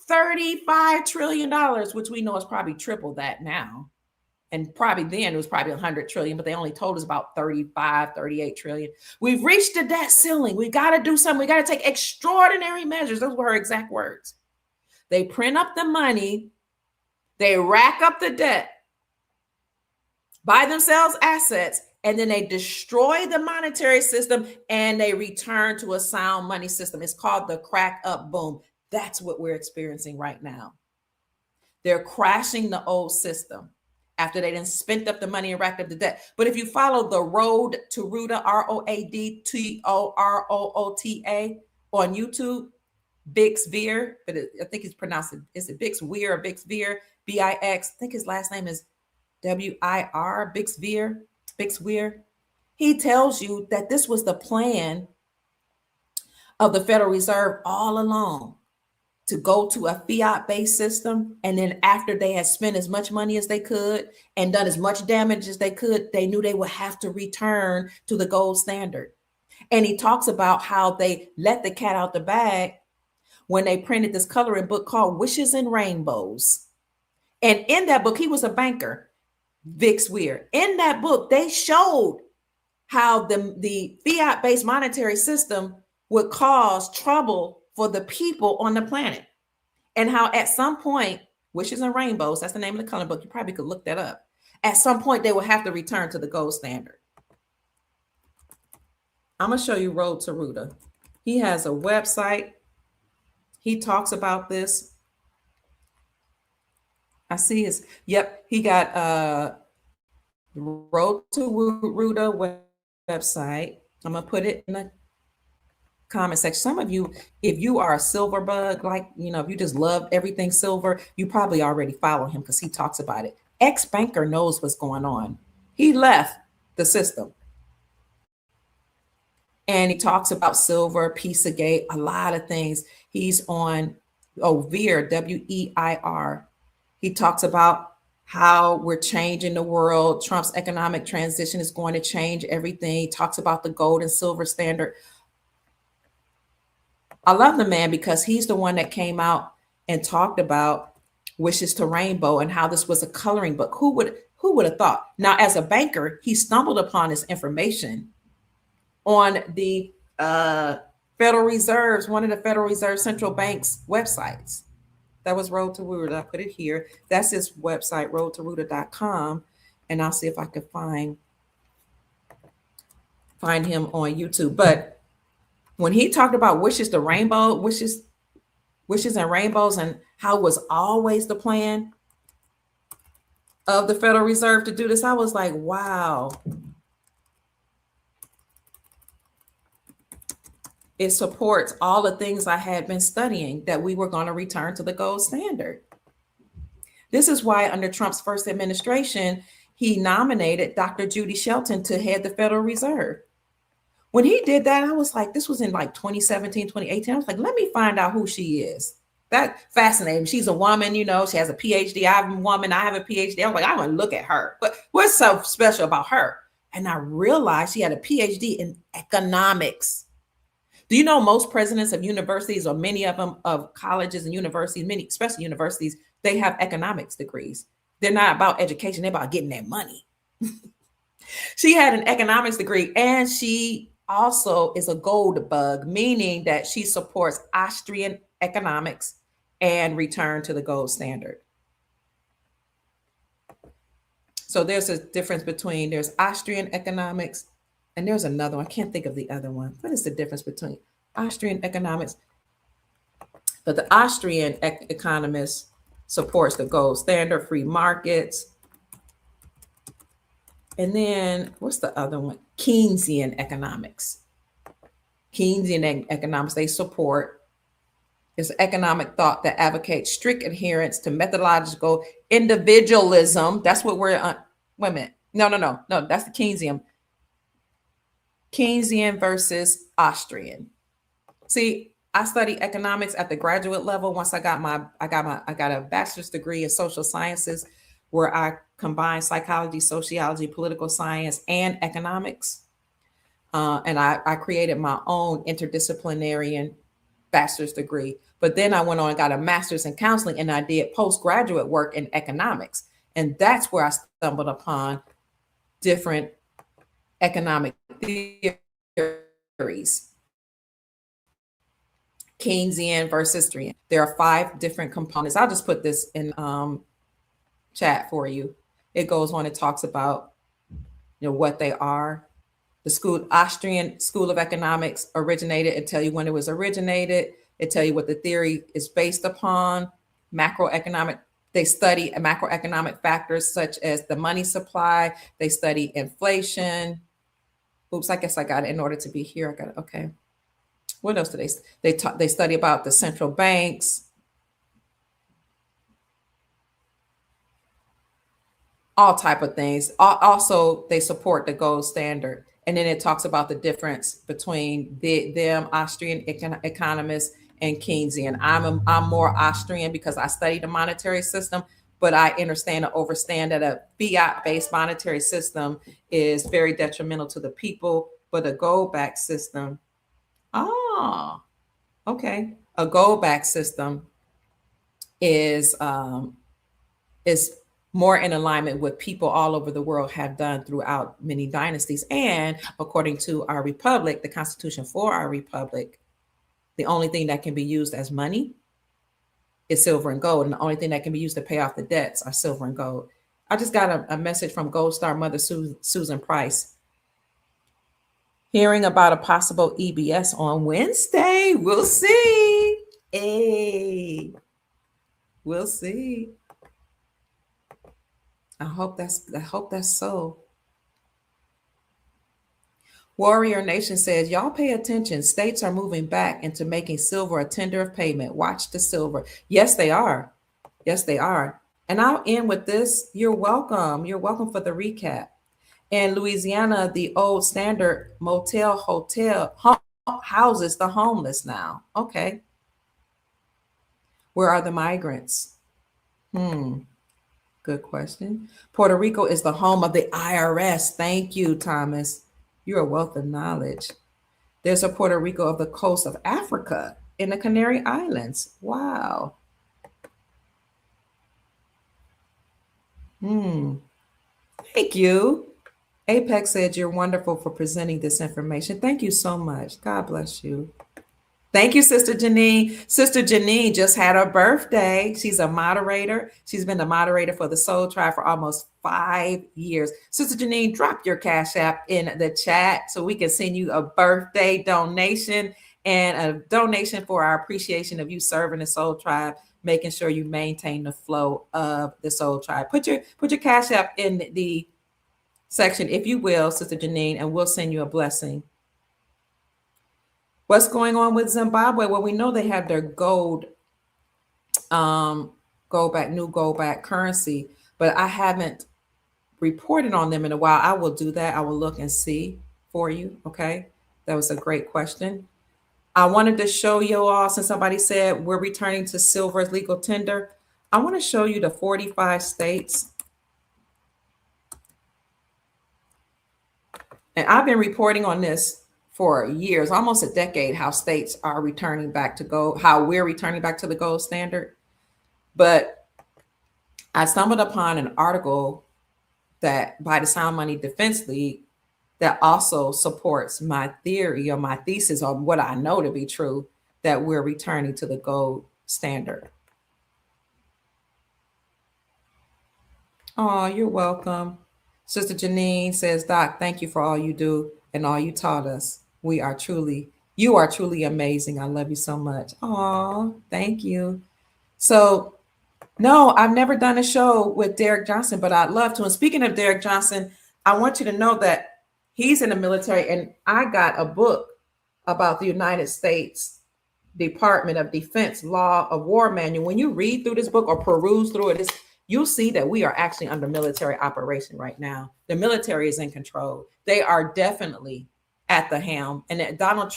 [SPEAKER 1] $35 trillion, which we know is probably triple that now. And probably then it was probably 100 trillion, but they only told us about 35, 38 trillion. We've reached the debt ceiling. We got to do something. We got to take extraordinary measures. Those were her exact words. They print up the money. They rack up the debt, buy themselves assets, and then they destroy the monetary system and they return to a sound money system. It's called the crack up boom. That's what we're experiencing right now. They're crashing the old system after they then spent up the money and racked up the debt. But if you follow the Road to Ruta, ROADTOROOTA on YouTube, Bix Veer, but I think it's pronounced, is it Bix Weir or Bix Veer? B-I-X, I think his last name is W-I-R, Bix Veer, Bix Weir. He tells you that this was the plan of the Federal Reserve all along, to go to a fiat-based system. And then after they had spent as much money as they could and done as much damage as they could, they knew they would have to return to the gold standard. And he talks about how they let the cat out the bag when they printed this coloring book called Wishes and Rainbows. And in that book, he was a banker, Bix Weir. In that book, they showed how the fiat-based monetary system would cause trouble for the people on the planet, and how at some point, Wishes and Rainbows, that's the name of the coloring book. You probably could look that up. At some point, they will have to return to the gold standard. I'm going to show you Road to Ruta. He has a website. He talks about this. I see his, yep, he got Road to Ruta website. I'm going to put it in the comment section. Some of you, if you are a silver bug, like, if you just love everything silver, you probably already follow him because he talks about it. Ex-banker knows what's going on. He left the system. And he talks about silver, Pizzagate, a lot of things. He's on Veer, W-E-I-R. He talks about how we're changing the world. Trump's economic transition is going to change everything. He talks about the gold and silver standard. I love the man because he's the one that came out and talked about Wishes to Rainbow and how this was a coloring book. Who would have thought? Now, as a banker, he stumbled upon this information on the Federal Reserve's, one of the Federal Reserve central bank's websites. That was Road to Ruta. I put it here. That's his website, roadtoruta.com. And I'll see if I can find him on YouTube. But when he talked about wishes and rainbows and how it was always the plan of the Federal Reserve to do this, I was like, wow, It supports all the things I had been studying, that we were going to return to the gold standard. This is why under Trump's first administration, he nominated Dr. Judy Shelton to head the Federal Reserve. When he did that, I was like, this was in like 2017, 2018. I was like, let me find out who she is. That fascinating. She's a woman, you know, she has a PhD. I'm a woman, I have a PhD. I was like, I want to look at her. But what's so special about her? And I realized she had a PhD in economics. Do you know most presidents of universities, or many of them of colleges and universities, many, especially universities, they have economics degrees. They're not about education, they're about getting their money. She had an economics degree, and she also is a gold bug, meaning that she supports Austrian economics and return to the gold standard. So there's a difference between, there's Austrian economics, and there's another one. I can't think of the other one. What is the difference between Austrian economics? But the Austrian economist supports the gold standard, free markets. And then what's the other one? Keynesian economics. Keynesian economics, they support is economic thought that advocates strict adherence to methodological individualism. That's what we're on. Wait a minute. No. That's the Keynesian. Keynesian versus Austrian. See, I studied economics at the graduate level. Once I got a bachelor's degree in social sciences, where I combined psychology, sociology, political science, and economics. And I created my own interdisciplinary bachelor's degree. But then I went on and got a master's in counseling, and I did postgraduate work in economics. And that's where I stumbled upon different economic theories. Keynesian versus Austrian. There are 5 different components. I'll just put this in chat for you. It goes on, it talks about, you know, what they are. The Austrian School of Economics originated, and tell you when it was originated. It tell you what the theory is based upon. Macroeconomic, they study macroeconomic factors such as the money supply. They study inflation. Oops, I guess I got it in order to be here. I got it. Okay. What else do they study about the central banks, all type of things. Also, they support the gold standard. And then it talks about the difference between them, Austrian economists, and Keynesian. I'm more Austrian because I studied the monetary system, but I understand and understand that a fiat-based monetary system is very detrimental to the people, but a gold-backed system, okay, a gold-backed system is more in alignment with people all over the world have done throughout many dynasties. And according to our republic, the Constitution for our republic, the only thing that can be used as money is silver and gold. And the only thing that can be used to pay off the debts are silver and gold. I just got a message from Gold Star Mother Susan Price. Hearing about a possible EBS on Wednesday. We'll see. Hey, we'll see. I hope that's so. Warrior Nation says, y'all pay attention. States are moving back into making silver a tender of payment. Watch the silver. Yes, they are. Yes, they are. And I'll end with this. You're welcome. You're welcome for the recap. In Louisiana, the old standard motel hotel houses the homeless now. Okay. Where are the migrants? Good question. Puerto Rico is the home of the IRS. Thank you, Thomas. You're a wealth of knowledge. There's a Puerto Rico of the coast of Africa in the Canary Islands. Wow. Thank you. Apex said you're wonderful for presenting this information. Thank you so much. God bless you. Thank you, Sister Janine. Sister Janine just had her birthday. She's a moderator. She's been the moderator for the Soul Tribe for almost 5 years. Sister Janine, drop your Cash App in the chat so we can send you a birthday donation and a donation for our appreciation of you serving the Soul Tribe, making sure you maintain the flow of the Soul Tribe. Put your Cash App in the section, if you will, Sister Janine, and we'll send you a blessing. What's going on with Zimbabwe? Well, we know they have their gold, um, new gold back currency, but I haven't reported on them in a while. I will do that. I will look and see for you. Okay. That was a great question. I wanted to show you all, since somebody said we're returning to silver as legal tender, I want to show you the 45 states. And I've been reporting on this for years, almost a decade, how states are returning back to gold, how we're returning back to the gold standard. But I stumbled upon an article that by the Sound Money Defense League that also supports my theory or my thesis or what I know to be true, that we're returning to the gold standard. Oh, you're welcome. Sister Janine says, Doc, thank you for all you do and all you taught us. You are truly amazing. I love you so much. Oh, thank you. So, no, I've never done a show with Derek Johnson, but I'd love to. And speaking of Derek Johnson, I want you to know that he's in the military, and I got a book about the United States Department of Defense Law of War Manual. When you read through this book or peruse through it, you'll see that we are actually under military operation right now. The military is in control. They are definitely at the helm. And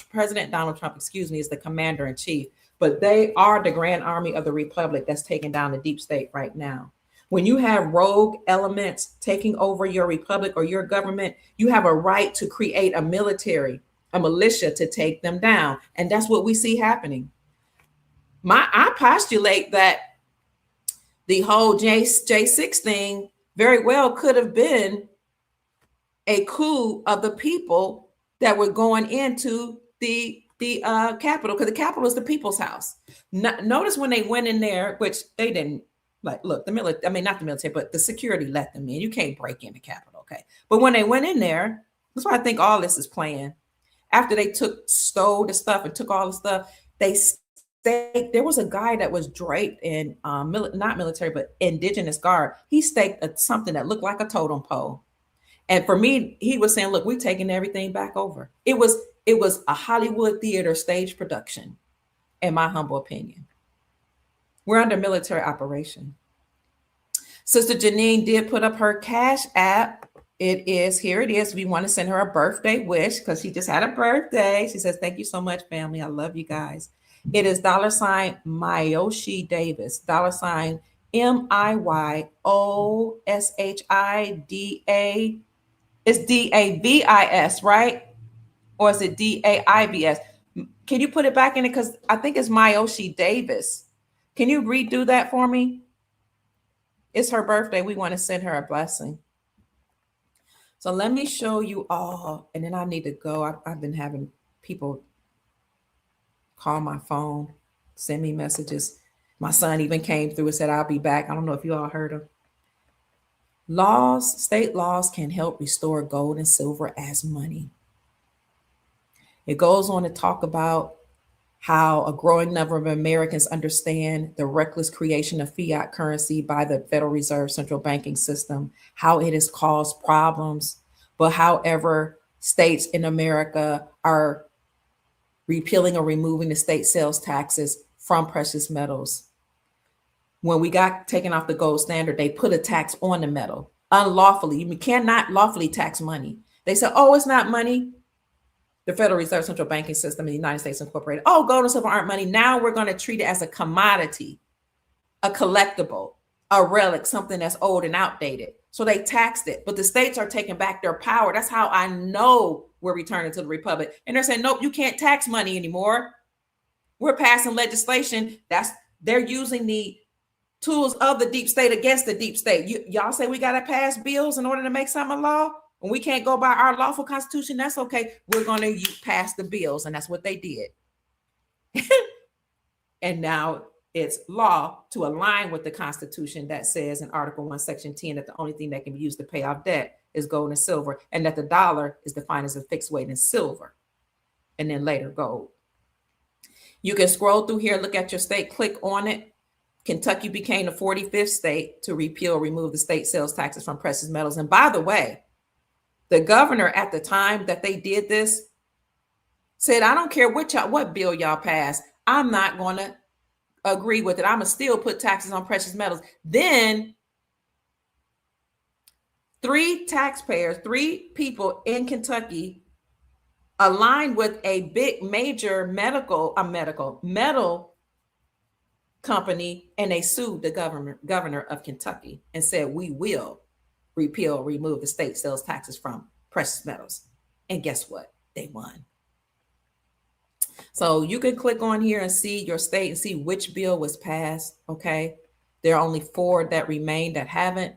[SPEAKER 1] President Donald Trump, is the commander in chief. But they are the grand army of the republic that's taking down the deep state right now. When you have rogue elements taking over your republic or your government, you have a right to create a militia to take them down. And that's what we see happening. I postulate that the whole J6 thing very well could have been a coup of the people that were going into the Capitol, because the Capitol is the people's house. Notice when they went in there, which they didn't, like, look, not the military, but the security let them in. You can't break in the Capitol, okay? But when they went in there, that's why I think all this is planned. After they stole the stuff and took all the stuff, there was a guy that was draped in not military, but indigenous garb. He staked something that looked like a totem pole. And for me, he was saying, look, we're taking everything back over. It was a Hollywood theater stage production, in my humble opinion. We're under military operation. Sister Janine did put up her Cash App. Here it is. We want to send her a birthday wish because she just had a birthday. She says, thank you so much, family. I love you guys. It is $sign Mayoshi Davis, $sign MIYOSHIDA. It's DAVIS, right? Or is it DAIVS? Can you put it back in it? Because I think it's Mayoshi Davis. Can you redo that for me? It's her birthday. We want to send her a blessing. So let me show you all, and then I need to go. I've been having people call my phone, send me messages. My son even came through and said, I'll be back. I don't know if you all heard him. State laws can help restore gold and silver as money. It goes on to talk about how a growing number of Americans understand the reckless creation of fiat currency by the Federal Reserve central banking system, how it has caused problems. But however, states in America are repealing or removing the state sales taxes from precious metals. When we got taken off the gold standard, they put a tax on the metal unlawfully. You cannot lawfully tax money. They said, oh, it's not money. The Federal Reserve central banking system in the United States Incorporated. Oh, gold and silver aren't money. Now we're going to treat it as a commodity, a collectible, a relic, something that's old and outdated. So they taxed it, but the states are taking back their power. That's how I know we're returning to the republic. And they're saying, nope, you can't tax money anymore. We're passing legislation. They're using the tools of the deep state against the deep state. Y'all say we got to pass bills in order to make something a law? When we can't go by our lawful constitution, that's okay. We're going to pass the bills. And that's what they did. And now it's law to align with the Constitution that says in Article 1, Section 10, that the only thing that can be used to pay off debt is gold and silver, and that the dollar is defined as a fixed weight in silver, and then later gold. You can scroll through here, look at your state, click on it. Kentucky became the 45th state to remove the state sales taxes from precious metals. And by the way, the governor at the time that they did this said, I don't care what bill y'all pass. I'm not going to agree with it. I'm going to still put taxes on precious metals. Then three people in Kentucky aligned with a big major metal company, and they sued the governor of Kentucky and said, we will remove the state sales taxes from precious metals. And guess what? They won. So you can click on here and see your state and see which bill was passed. Okay. There are only 4 that remain that haven't.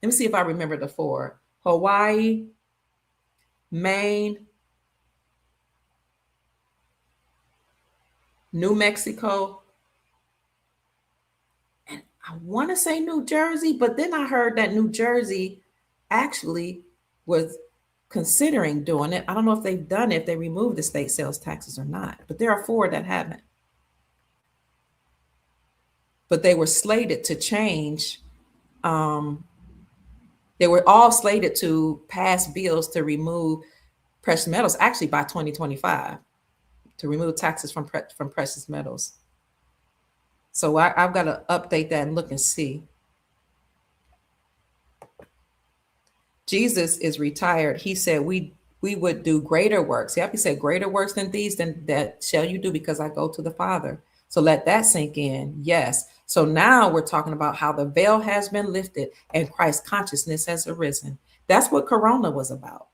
[SPEAKER 1] Let me see if I remember the 4. Hawaii, Maine, New Mexico, and I want to say New Jersey, but then I heard that New Jersey actually was considering doing it. I don't know if they've done it, if they removed the state sales taxes or not, but there are 4 that haven't. But they were slated to change. They were all slated to pass bills to remove precious metals, actually by 2025, to remove taxes from precious metals. So I've got to update that and look and see. Jesus is retired. He said we would do greater works. He said, greater works than these, than that shall you do, because I go to the Father. So let that sink in. Yes. So now we're talking about how the veil has been lifted and Christ's consciousness has arisen. That's what Corona was about.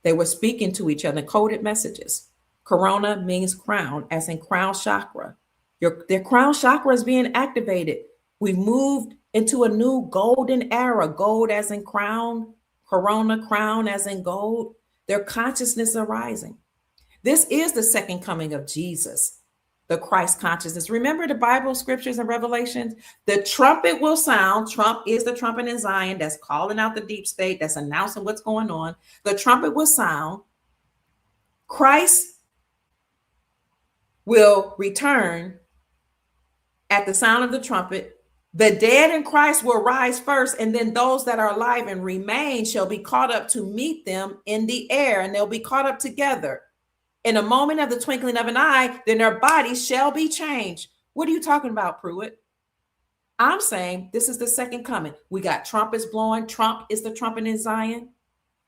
[SPEAKER 1] They were speaking to each other, coded messages. Corona means crown, as in crown chakra. Their crown chakra is being activated. We moved into a new golden era. Gold as in crown, Corona, crown as in gold. Their consciousness arising. This is the second coming of Jesus, the Christ consciousness. Remember the Bible scriptures and Revelations? The trumpet will sound. Trump is the trumpet in Zion that's calling out the deep state, that's announcing what's going on. The trumpet will sound. Christ will return at the sound of the trumpet. The dead in Christ will rise first, and then those that are alive and remain shall be caught up to meet them in the air, and they'll be caught up together. In a moment of the twinkling of an eye, then their bodies shall be changed. What are you talking about, Pruitt? I'm saying this is the second coming. We got trumpets blowing. Trump is the trumpet in Zion.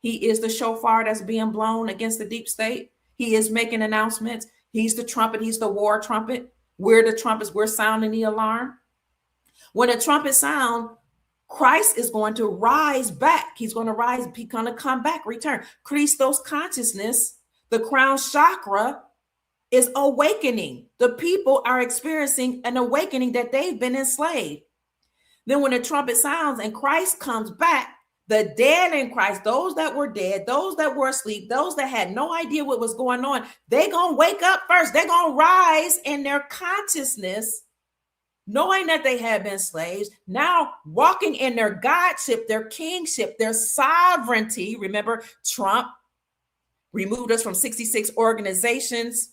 [SPEAKER 1] He is the shofar that's being blown against the deep state. He is making announcements. He's the trumpet. He's the war trumpet. We're the trumpets. We're sounding the alarm. When a trumpet sound, Christ is going to rise back. He's going to rise. He's going to come back, return. Christos consciousness, the crown chakra, is awakening. The people are experiencing an awakening that they've been enslaved. Then when the trumpet sounds and Christ comes back, the dead in Christ, those that were dead, those that were asleep, those that had no idea what was going on, they're going to wake up first. They're going to rise in their consciousness, knowing that they had been slaves, now walking in their godship, their kingship, their sovereignty. Remember, Trump removed us from 66 organizations,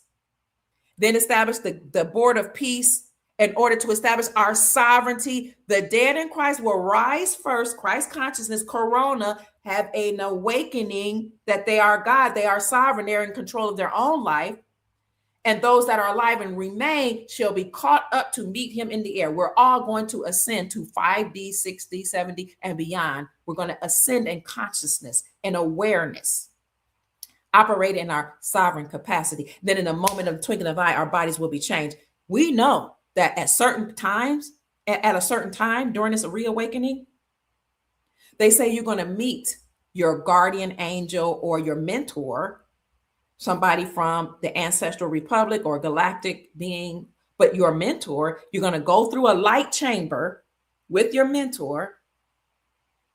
[SPEAKER 1] then established the Board of Peace in order to establish our sovereignty. The dead in Christ will rise first. Christ consciousness, Corona, have an awakening that they are God, they are sovereign, they're in control of their own life. And those that are alive and remain shall be caught up to meet him in the air. We're all going to ascend to 5D, 6D, 7D, and beyond. We're going to ascend in consciousness and awareness, operate in our sovereign capacity. Then in a moment of twinkling of an eye, our bodies will be changed. We know that at certain times, at a certain time during this reawakening, they say you're going to meet your guardian angel or your mentor, somebody from the ancestral republic or galactic being, but your mentor, you're going to go through a light chamber with your mentor.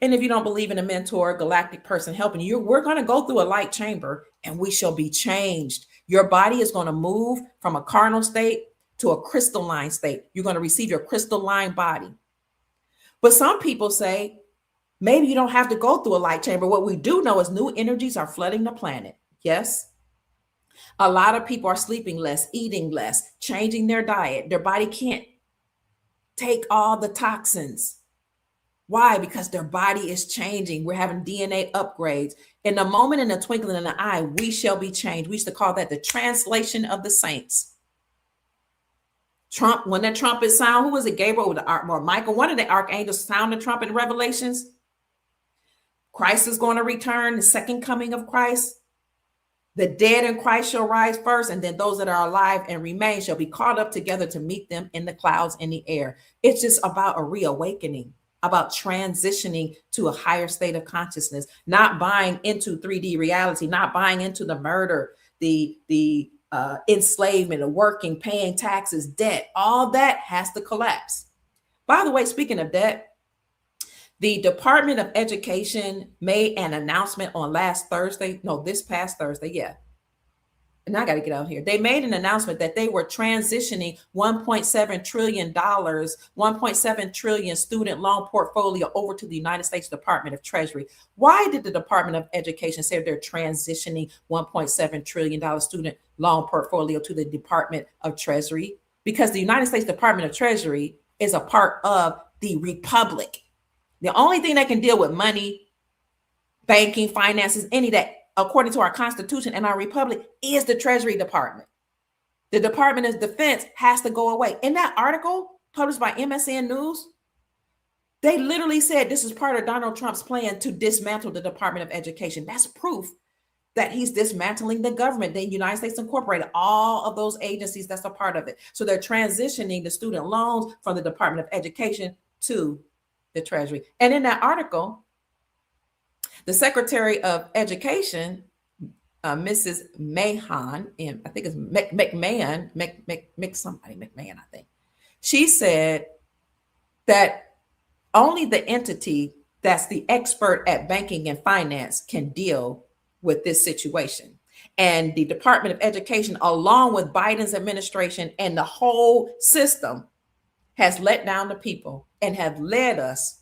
[SPEAKER 1] And if you don't believe in a mentor, galactic person helping you, we're going to go through a light chamber and we shall be changed. Your body is going to move from a carnal state to a crystalline state. You're going to receive your crystalline body. But some people say, maybe you don't have to go through a light chamber. What we do know is new energies are flooding the planet. Yes. A lot of people are sleeping less, eating less, changing their diet. Their body can't take all the toxins. Why? Because their body is changing. We're having DNA upgrades. In the moment, in the twinkling of an eye, we shall be changed. We used to call that the translation of the saints. Trump, when that trumpet sound, who was it? Gabriel or Michael? One of the archangels sound the trumpet in Revelations. Christ is going to return, the second coming of Christ. The dead in Christ shall rise first, and then those that are alive and remain shall be caught up together to meet them in the clouds in the air. It's just about a reawakening, about transitioning to a higher state of consciousness, not buying into 3D reality, not buying into the murder, the enslavement, the working, paying taxes, debt. All that has to collapse. By the way, speaking of debt, the Department of Education made an announcement on this past Thursday. Yeah. And I got to get out here. They made an announcement that they were transitioning $1.7 trillion, 1.7 trillion student loan portfolio over to the United States Department of Treasury. Why did the Department of Education say they're transitioning $1.7 trillion student loan portfolio to the Department of Treasury? Because the United States Department of Treasury is a part of the Republic. The only thing that can deal with money, banking, finances, any of that, according to our Constitution and our Republic, is the Treasury Department. The Department of Defense has to go away. In that article published by MSN News, they literally said this is part of Donald Trump's plan to dismantle the Department of Education. That's proof that he's dismantling the government. The United States Incorporated, all of those agencies, that's a part of it. So they're transitioning the student loans from the Department of Education to the Treasury. And in that article, the Secretary of Education, Mrs. Mahan, and I think it's McMahon, I think. She said that only the entity that's the expert at banking and finance can deal with this situation. And the Department of Education, along with Biden's administration and the whole system, has let down the people and have led us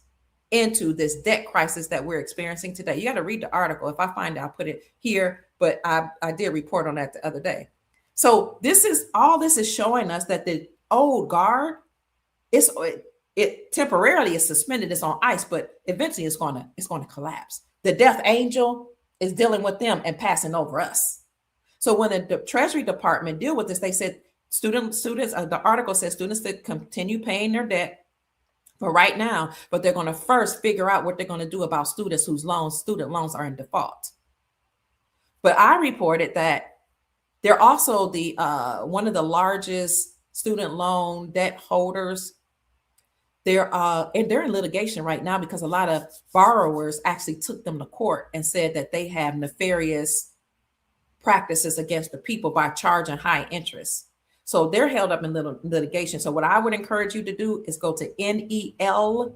[SPEAKER 1] into this debt crisis that we're experiencing today. You got to read the article. If I find it, I'll put it here, but I did report on that the other day. So this is showing us that the old guard, it temporarily is suspended, it's on ice, but eventually it's going to collapse. The death angel is dealing with them and passing over us. So when the Treasury Department deal with this, they said students, the article says students that continue paying their debt for right now, but they're going to first figure out what they're going to do about students whose student loans are in default. But I reported that they're also the one of the largest student loan debt holders. They're in litigation right now because a lot of borrowers actually took them to court and said that they have nefarious practices against the people by charging high interest. So they're held up in litigation. So what I would encourage you to do is go to nailnet.com.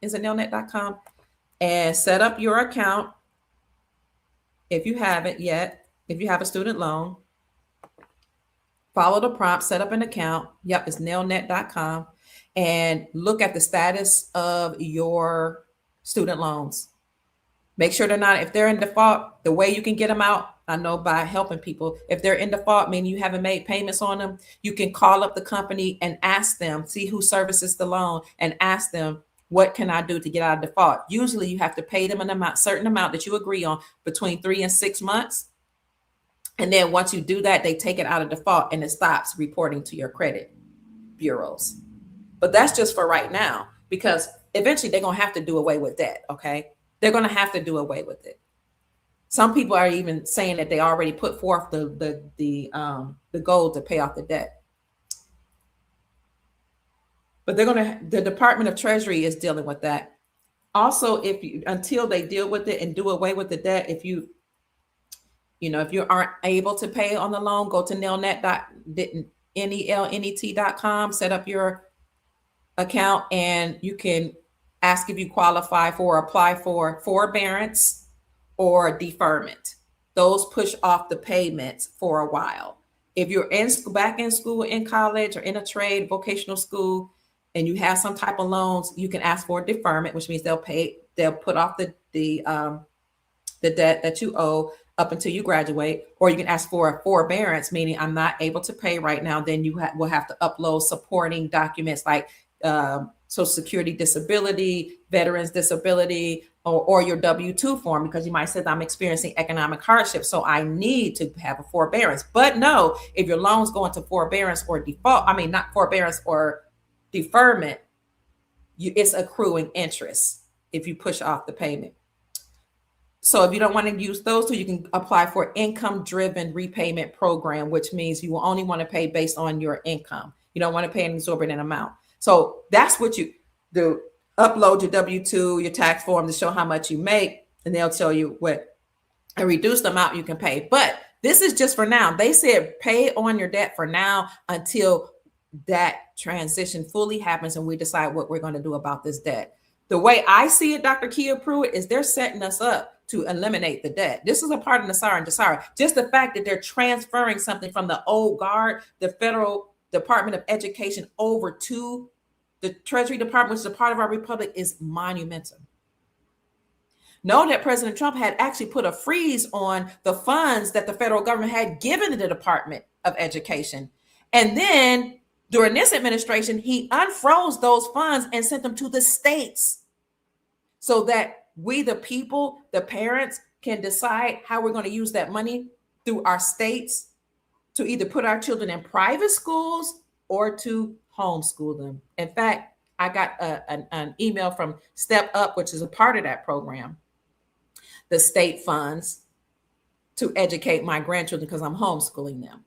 [SPEAKER 1] Is it nailnet.com? And set up your account if you haven't yet. If you have a student loan, follow the prompt, set up an account. Yep, it's nailnet.com. And look at the status of your student loans. Make sure if they're in default, the way you can get them out, I know by helping people. If they're in default, meaning you haven't made payments on them, you can call up the company and ask them, see who services the loan, and ask them, what can I do to get out of default? Usually you have to pay them certain amount that you agree on between 3 and 6 months. And then once you do that, they take it out of default and it stops reporting to your credit bureaus. But that's just for right now, because eventually they're going to have to do away with that. Okay. They're going to have to do away with it. Some people are even saying that they already put forth the goal to pay off the debt. But the Department of Treasury is dealing with that. Also, until they deal with it and do away with the debt, if you aren't able to pay on the loan, go to nelnet.com, set up your account, and you can ask if you qualify for, apply for forbearance or deferment. Those push off the payments for a while. If you're back in school, in college, or in a trade, vocational school, and you have some type of loans, you can ask for deferment, which means they'll put off the debt that you owe up until you graduate. Or you can ask for a forbearance, meaning I'm not able to pay right now. Then you will have to upload supporting documents like Social Security disability, veterans disability, or your W-2 form, because you might say that I'm experiencing economic hardship, so I need to have a forbearance. But no, if your loans go into forbearance or default, I mean, not forbearance or deferment, it's accruing interest if you push off the payment. So if you don't want to use those two, you can apply for income-driven repayment program, which means you will only want to pay based on your income. You don't want to pay an exorbitant amount. So that's what you do. Upload your W-2, your tax form to show how much you make, and they'll tell you what a reduced amount you can pay. But this is just for now. They said pay on your debt for now until that transition fully happens and we decide what we're going to do about this debt. The way I see it, Dr. Kia Pruitt, is they're setting us up to eliminate the debt. This is a part of Nassar and Desara. Just the fact that they're transferring something from the old guard, the Federal Department of Education, over to the Treasury Department, which is a part of our republic, is monumental. Know that President Trump had actually put a freeze on the funds that the federal government had given to the Department of Education. And then during this administration, he unfroze those funds and sent them to the states so that we, the people, the parents, can decide how we're going to use that money through our states to either put our children in private schools or to homeschool them. In fact, I got an email from Step Up, which is a part of that program. The state funds to educate my grandchildren because I'm homeschooling them.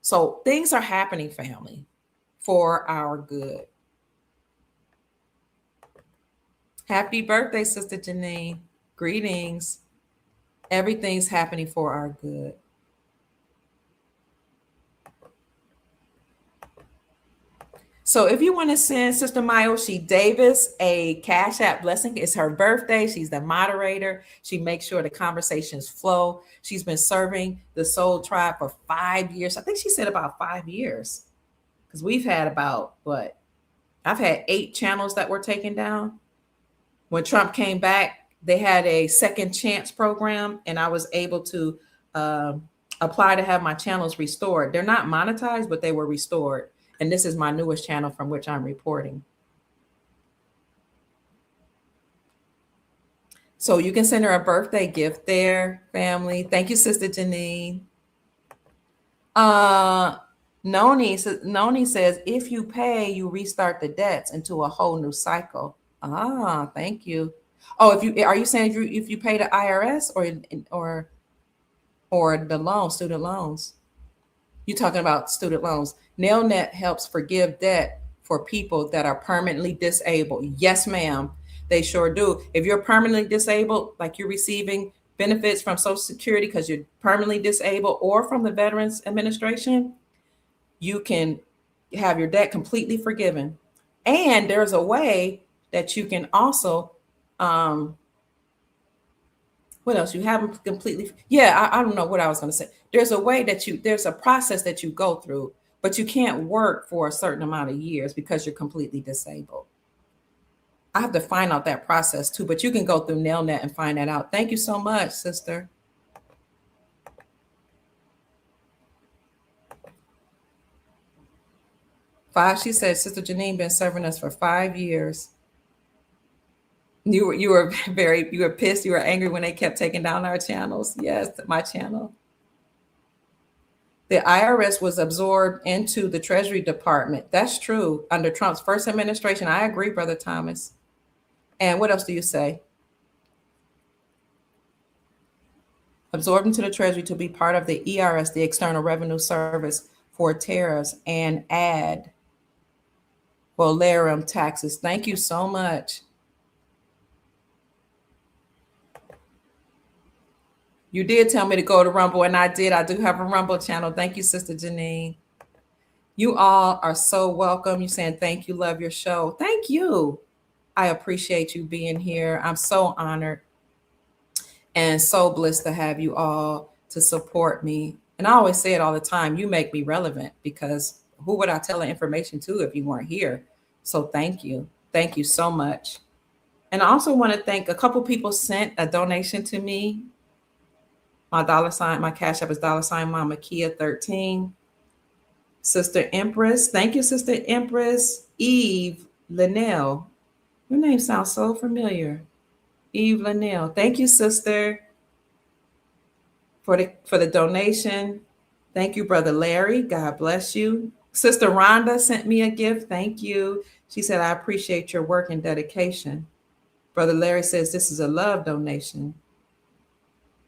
[SPEAKER 1] So things are happening, family, for our good. Happy birthday, Sister Janine. Greetings. Everything's happening for our good. So if you want to send Sister Myoshi Davis a Cash App blessing, it's her birthday. She's the moderator. She makes sure the conversations flow. She's been serving the Soul Tribe for 5 years. I think she said about 5 years, because we've had about, I've had 8 channels that were taken down. When Trump came back, they had a second chance program, and I was able to apply to have my channels restored. They're not monetized, but they were restored. And this is my newest channel from which I'm reporting. So you can send her a birthday gift there, family. Thank you, Sister Janine. Noni says, if you pay, you restart the debts into a whole new cycle. Thank you. Oh, are you saying if you pay the IRS or the loan, student loans? You're talking about student loans. NailNet helps forgive debt for people that are permanently disabled. Yes, ma'am, they sure do. If you're permanently disabled, like you're receiving benefits from Social Security because you're permanently disabled, or from the Veterans Administration, you can have your debt completely forgiven. And there's a way that you can also, what else? You haven't completely, I don't know what I was going to say. There's a way that there's a process that you go through, but you can't work for a certain amount of years because you're completely disabled. I have to find out that process too, but you can go through NailNet and find that out. Thank you so much, sister. She said, Sister Janine been serving us for 5 years. You were pissed, you were angry when they kept taking down our channels. Yes, my channel. The IRS was absorbed into the Treasury Department. That's true. Under Trump's first administration. I agree, Brother Thomas. And what else do you say? Absorbed into the Treasury to be part of the ERS, the External Revenue Service, for tariffs and ad valorem taxes. Thank you so much. You did tell me to go to Rumble, and I did. I do have a Rumble channel. Thank you, Sister Janine. You all are so welcome. You're saying thank you, love your show. Thank you. I appreciate you being here. I'm so honored and so blessed to have you all to support me. And I always say it all the time, you make me relevant, because who would I tell the information to if you weren't here? So thank you. Thank you so much. And I also want to thank a couple people sent a donation to me. My $, my Cash App is $ Mama Kia 13. Sister Empress. Thank you, Sister Empress. Eve Linnell. Your name sounds so familiar. Eve Linnell. Thank you, sister, for the donation. Thank you, Brother Larry. God bless you. Sister Rhonda sent me a gift. Thank you. She said, I appreciate your work and dedication. Brother Larry says, this is a love donation.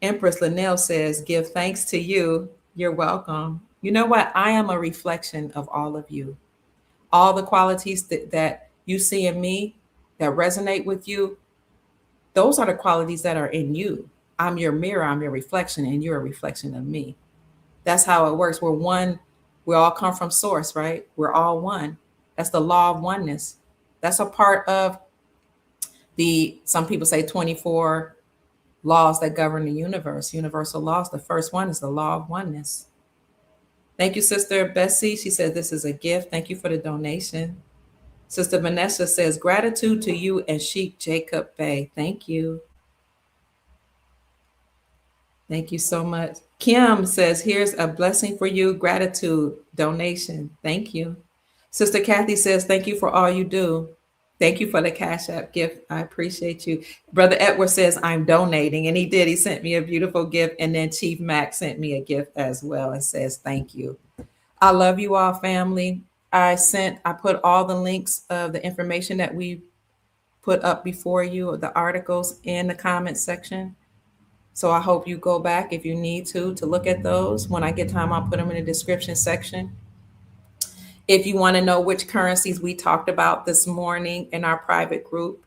[SPEAKER 1] Empress Linnell says, give thanks to you. You're welcome. You know what? I am a reflection of all of you. All the qualities that you see in me that resonate with you, those are the qualities that are in you. I'm your mirror, I'm your reflection, and you're a reflection of me. That's how it works. We're one. We all come from source, right? We're all one. That's the law of oneness. That's a part of some people say 24 laws that govern the universe, universal laws. The first one is the law of oneness. Thank you, Sister Bessie. She said this is a gift. Thank you for the donation. Sister Vanessa says, gratitude to you and Sheikh Jacob Bey. Thank you. Thank you so much. Kim says, here's a blessing for you. Gratitude donation. Thank you. Sister Kathy says, thank you for all you do. Thank you for the Cash App gift. I appreciate you. Brother Edward says, I'm donating. And he did. He sent me a beautiful gift. And then Chief Mac sent me a gift as well and says, thank you. I love you all, family. I put all the links of the information that we put up before you, the articles in the comment section. So I hope you go back if you need to look at those. When I get time, I'll put them in the description section. If you want to know which currencies we talked about this morning in our private group,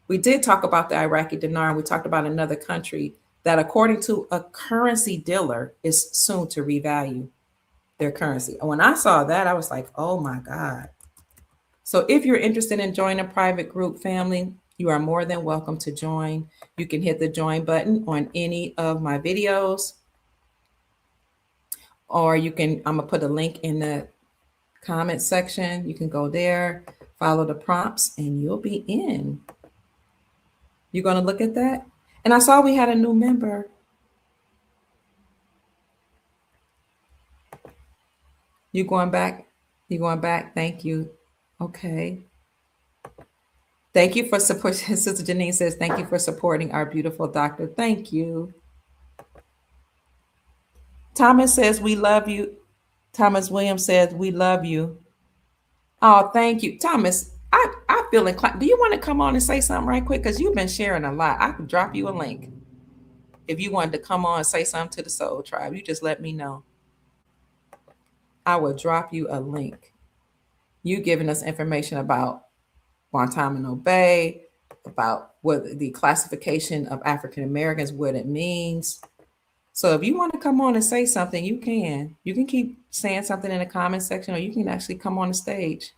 [SPEAKER 1] we did talk about the Iraqi dinar, and we talked about another country that, according to a currency dealer, is soon to revalue their currency. And when I saw that, I was like, oh my God. So if you're interested in joining a private group, family, you are more than welcome to join. You can hit the join button on any of my videos, or I'm gonna put a link in the comment section. You can go there, follow the prompts, and you'll be in. You're gonna look at that? And I saw we had a new member. You going back? You going back? Thank you. Okay. Thank you for supporting. Sister Janine says, thank you for supporting our beautiful doctor. Thank you. Thomas says, we love you. Thomas Williams says, we love you. Oh, thank you. Thomas, I feel inclined. Do you want to come on and say something right quick? Because you've been sharing a lot. I can drop you a link. If you wanted to come on and say something to the Soul Tribe, you just let me know. I will drop you a link. You giving us information about Guantanamo Bay, about what the classification of African Americans, what it means. So if you want to come on and say something, you can. You can keep saying something in the comment section, or you can actually come on the stage.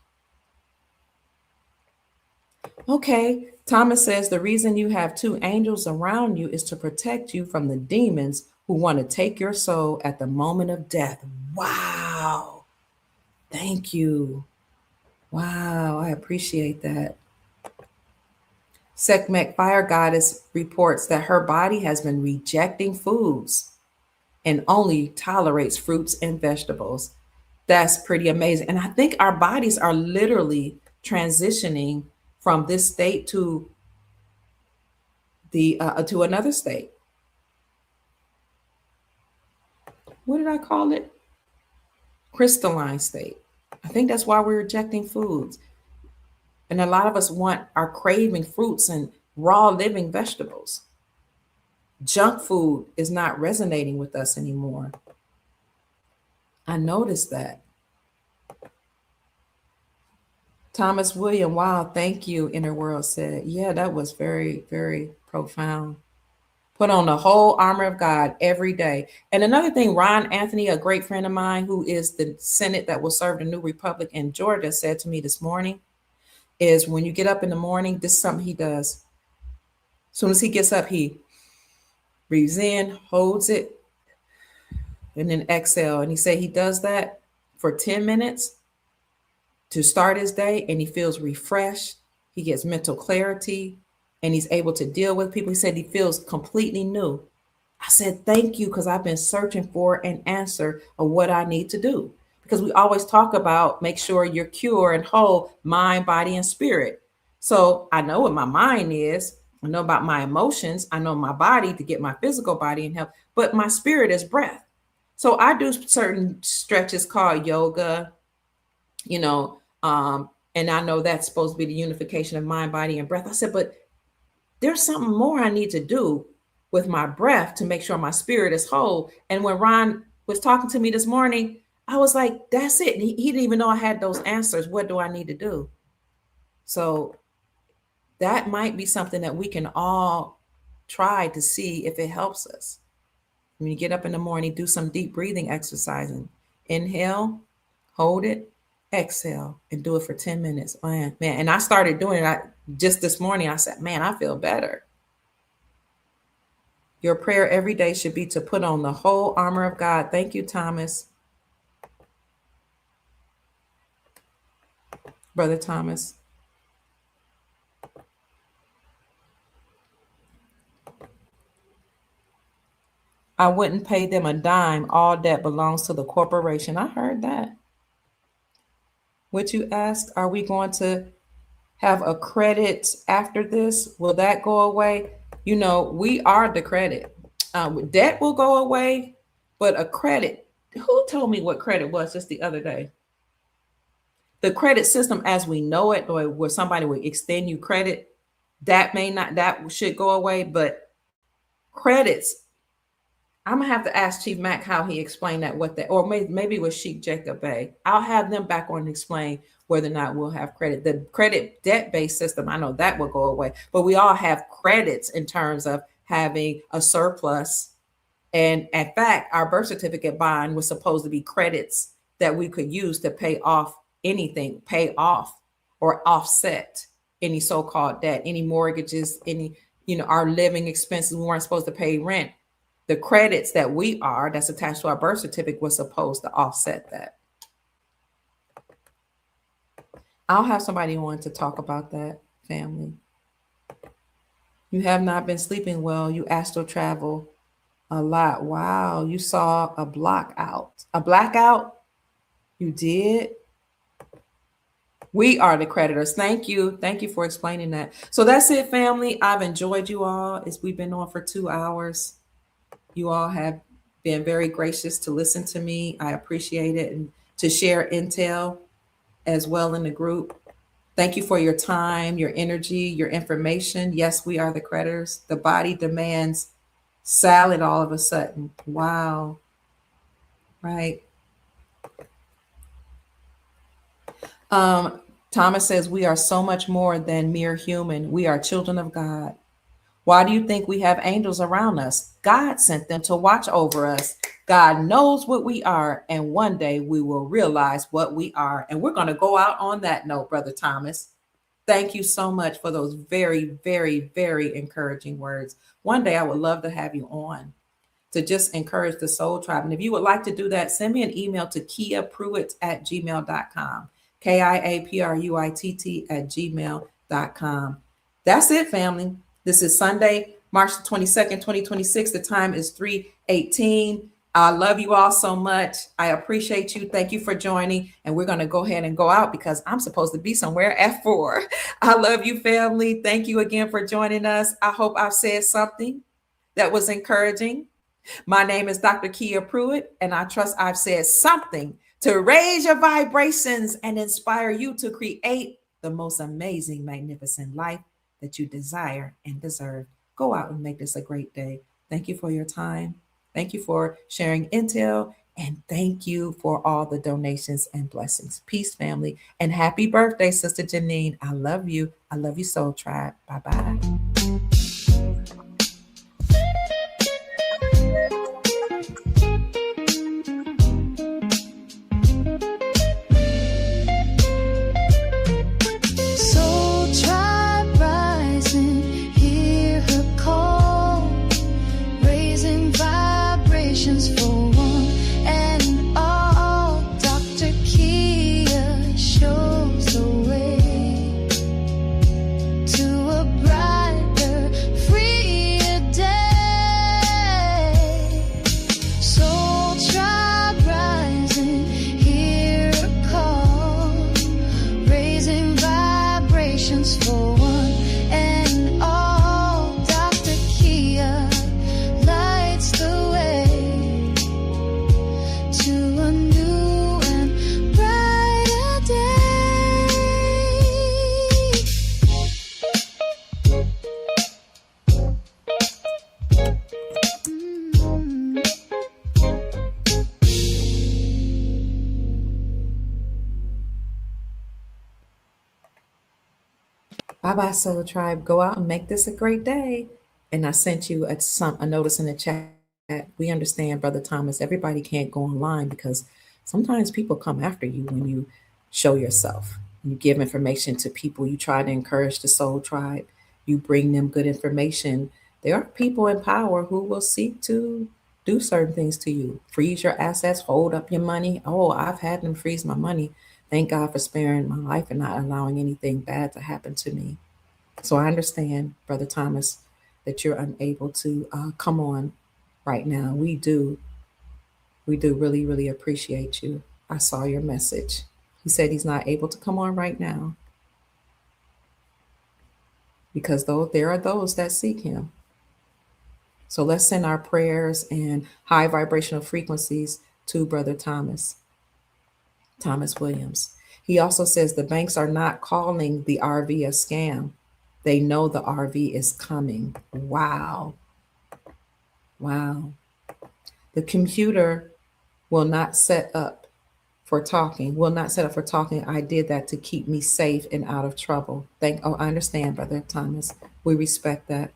[SPEAKER 1] Okay, Thomas says the reason you have two angels around you is to protect you from the demons who want to take your soul at the moment of death. Wow. Thank you. Wow, I appreciate that. Sekhmet Fire Goddess reports that her body has been rejecting foods and only tolerates fruits and vegetables. That's pretty amazing. And I think our bodies are literally transitioning from this state to another state. What did I call it? Crystalline state. I think that's why we're rejecting foods. And a lot of us are craving fruits and raw living vegetables. Junk food is not resonating with us anymore. I noticed that. Thomas William, wow, thank you, Inner World said. Yeah, that was very, very profound. Put on the whole armor of God every day. And another thing, Ron Anthony, a great friend of mine who is the Senate that will serve the new Republic in Georgia, said to me this morning, is when you get up in the morning, this is something he does. As soon as he gets up, he breathes in, holds it, and then exhale. And he said he does that for 10 minutes to start his day, and he feels refreshed. He gets mental clarity, and he's able to deal with people. He said he feels completely new. I said, thank you, because I've been searching for an answer of what I need to do. because we always talk about make sure you're cured and whole, mind, body, and spirit. So I know what my mind is. I know about my emotions. I know my body to get my physical body in health, but my spirit is breath. So I do certain stretches called yoga, you know, and I know that's supposed to be the unification of mind, body, and breath. I said, but there's something more I need to do with my breath to make sure my spirit is whole. And when Ron was talking to me this morning, I was like, that's it. He didn't even know I had those answers. What do I need to do? So that might be something that we can all try to see if it helps us. When you get up in the morning, do some deep breathing exercising. Inhale, hold it, exhale, and do it for 10 minutes. Man. And I started doing it just this morning. I said, man, I feel better. Your prayer every day should be to put on the whole armor of God. Thank you, Thomas. Brother Thomas. I wouldn't pay them a dime. All debt belongs to the corporation. I heard that. What you asked, are we going to have a credit after this? Will that go away? You know, we are the credit. Debt will go away, but a credit, who told me what credit was just the other day? The credit system as we know it, or where somebody would extend you credit, that should go away, but credits, I'm gonna have to ask Chief Mack how he explained that, or maybe with Sheikh Jacob Bey. I'll have them back on and explain whether or not we'll have credit. The credit debt-based system, I know that will go away, but we all have credits in terms of having a surplus. And in fact, our birth certificate bond was supposed to be credits that we could use to pay off anything, pay off or offset any so-called debt, any mortgages, any, our living expenses. We weren't supposed to pay rent. The credits that that's attached to our birth certificate was supposed to offset that. I'll have somebody on to talk about that, family. You have not been sleeping well. You astral travel a lot. Wow. You saw a blackout. A blackout? You did? We are the creditors. Thank you. Thank you for explaining that. So that's it, family. I've enjoyed you all. We've been on for 2 hours. You all have been very gracious to listen to me. I appreciate it, and to share intel as well in the group. Thank you for your time, your energy, your information. Yes, we are the creditors. The body demands salad all of a sudden. Wow. Right. Thomas says, we are so much more than mere human. We are children of God. Why do you think we have angels around us? God sent them to watch over us. God knows what we are, and one day we will realize what we are. And we're going to go out on that note, Brother Thomas. Thank you so much for those very, very, very encouraging words. One day I would love to have you on to just encourage the soul tribe. And if you would like to do that, send me an email to kiapruitt@gmail.com. KIAPRUITT@gmail.com. That's it, family. This is Sunday, March 22nd, 2026. The time is 3:18. I love you all so much. I appreciate you. Thank you for joining. And we're going to go ahead and go out because I'm supposed to be somewhere at 4. I love you, family. Thank you again for joining us. I hope I've said something that was encouraging. My name is Dr. Kia Pruitt, and I trust I've said something to raise your vibrations and inspire you to create the most amazing, magnificent life that you desire and deserve. Go out and make this a great day. Thank you for your time. Thank you for sharing intel, and thank you for all the donations and blessings. Peace, family, and happy birthday, Sister Janine. I love you. I love you, Soul Tribe. Bye-bye.
[SPEAKER 2] Shows the way to a bright patience for one and all. Dr. Kia lights the way to a new and brighter day.
[SPEAKER 1] Bye bye, Soul Tribe. Go out and make this a great day. And I sent you a notice in the chat. We understand, Brother Thomas, everybody can't go online because sometimes people come after you when you show yourself. You give information to people. You try to encourage the Soul Tribe. You bring them good information. There are people in power who will seek to do certain things to you. Freeze your assets, hold up your money. Oh, I've had them freeze my money. Thank God for sparing my life and not allowing anything bad to happen to me. So I understand, Brother Thomas, that you're unable to come on right now. We do really, really appreciate you. I saw your message. He said he's not able to come on right now because though there are those that seek him. So let's send our prayers and high vibrational frequencies to Brother Thomas Williams. He also says the banks are not calling the RV a scam. They know the RV is coming. Wow. Wow. The computer will not set up for talking. Will not set up for talking. I did that to keep me safe and out of trouble. I understand, Brother Thomas. We respect that.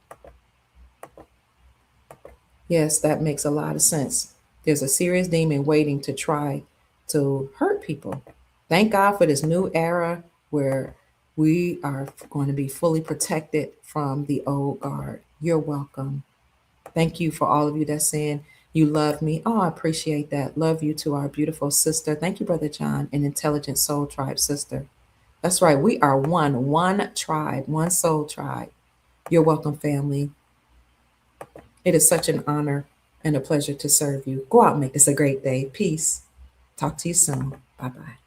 [SPEAKER 1] Yes, that makes a lot of sense. There's a serious demon waiting to try to hurt people. Thank God for this new era where we are going to be fully protected from the old guard. You're welcome. Thank you for all of you that's saying you love me. Oh, I appreciate that. Love you to our beautiful sister. Thank you, Brother John, an intelligent soul tribe sister. That's right. We are one tribe, one soul tribe. You're welcome, family. It is such an honor and a pleasure to serve you. Go out and make this a great day. Peace. Talk to you soon. Bye-bye.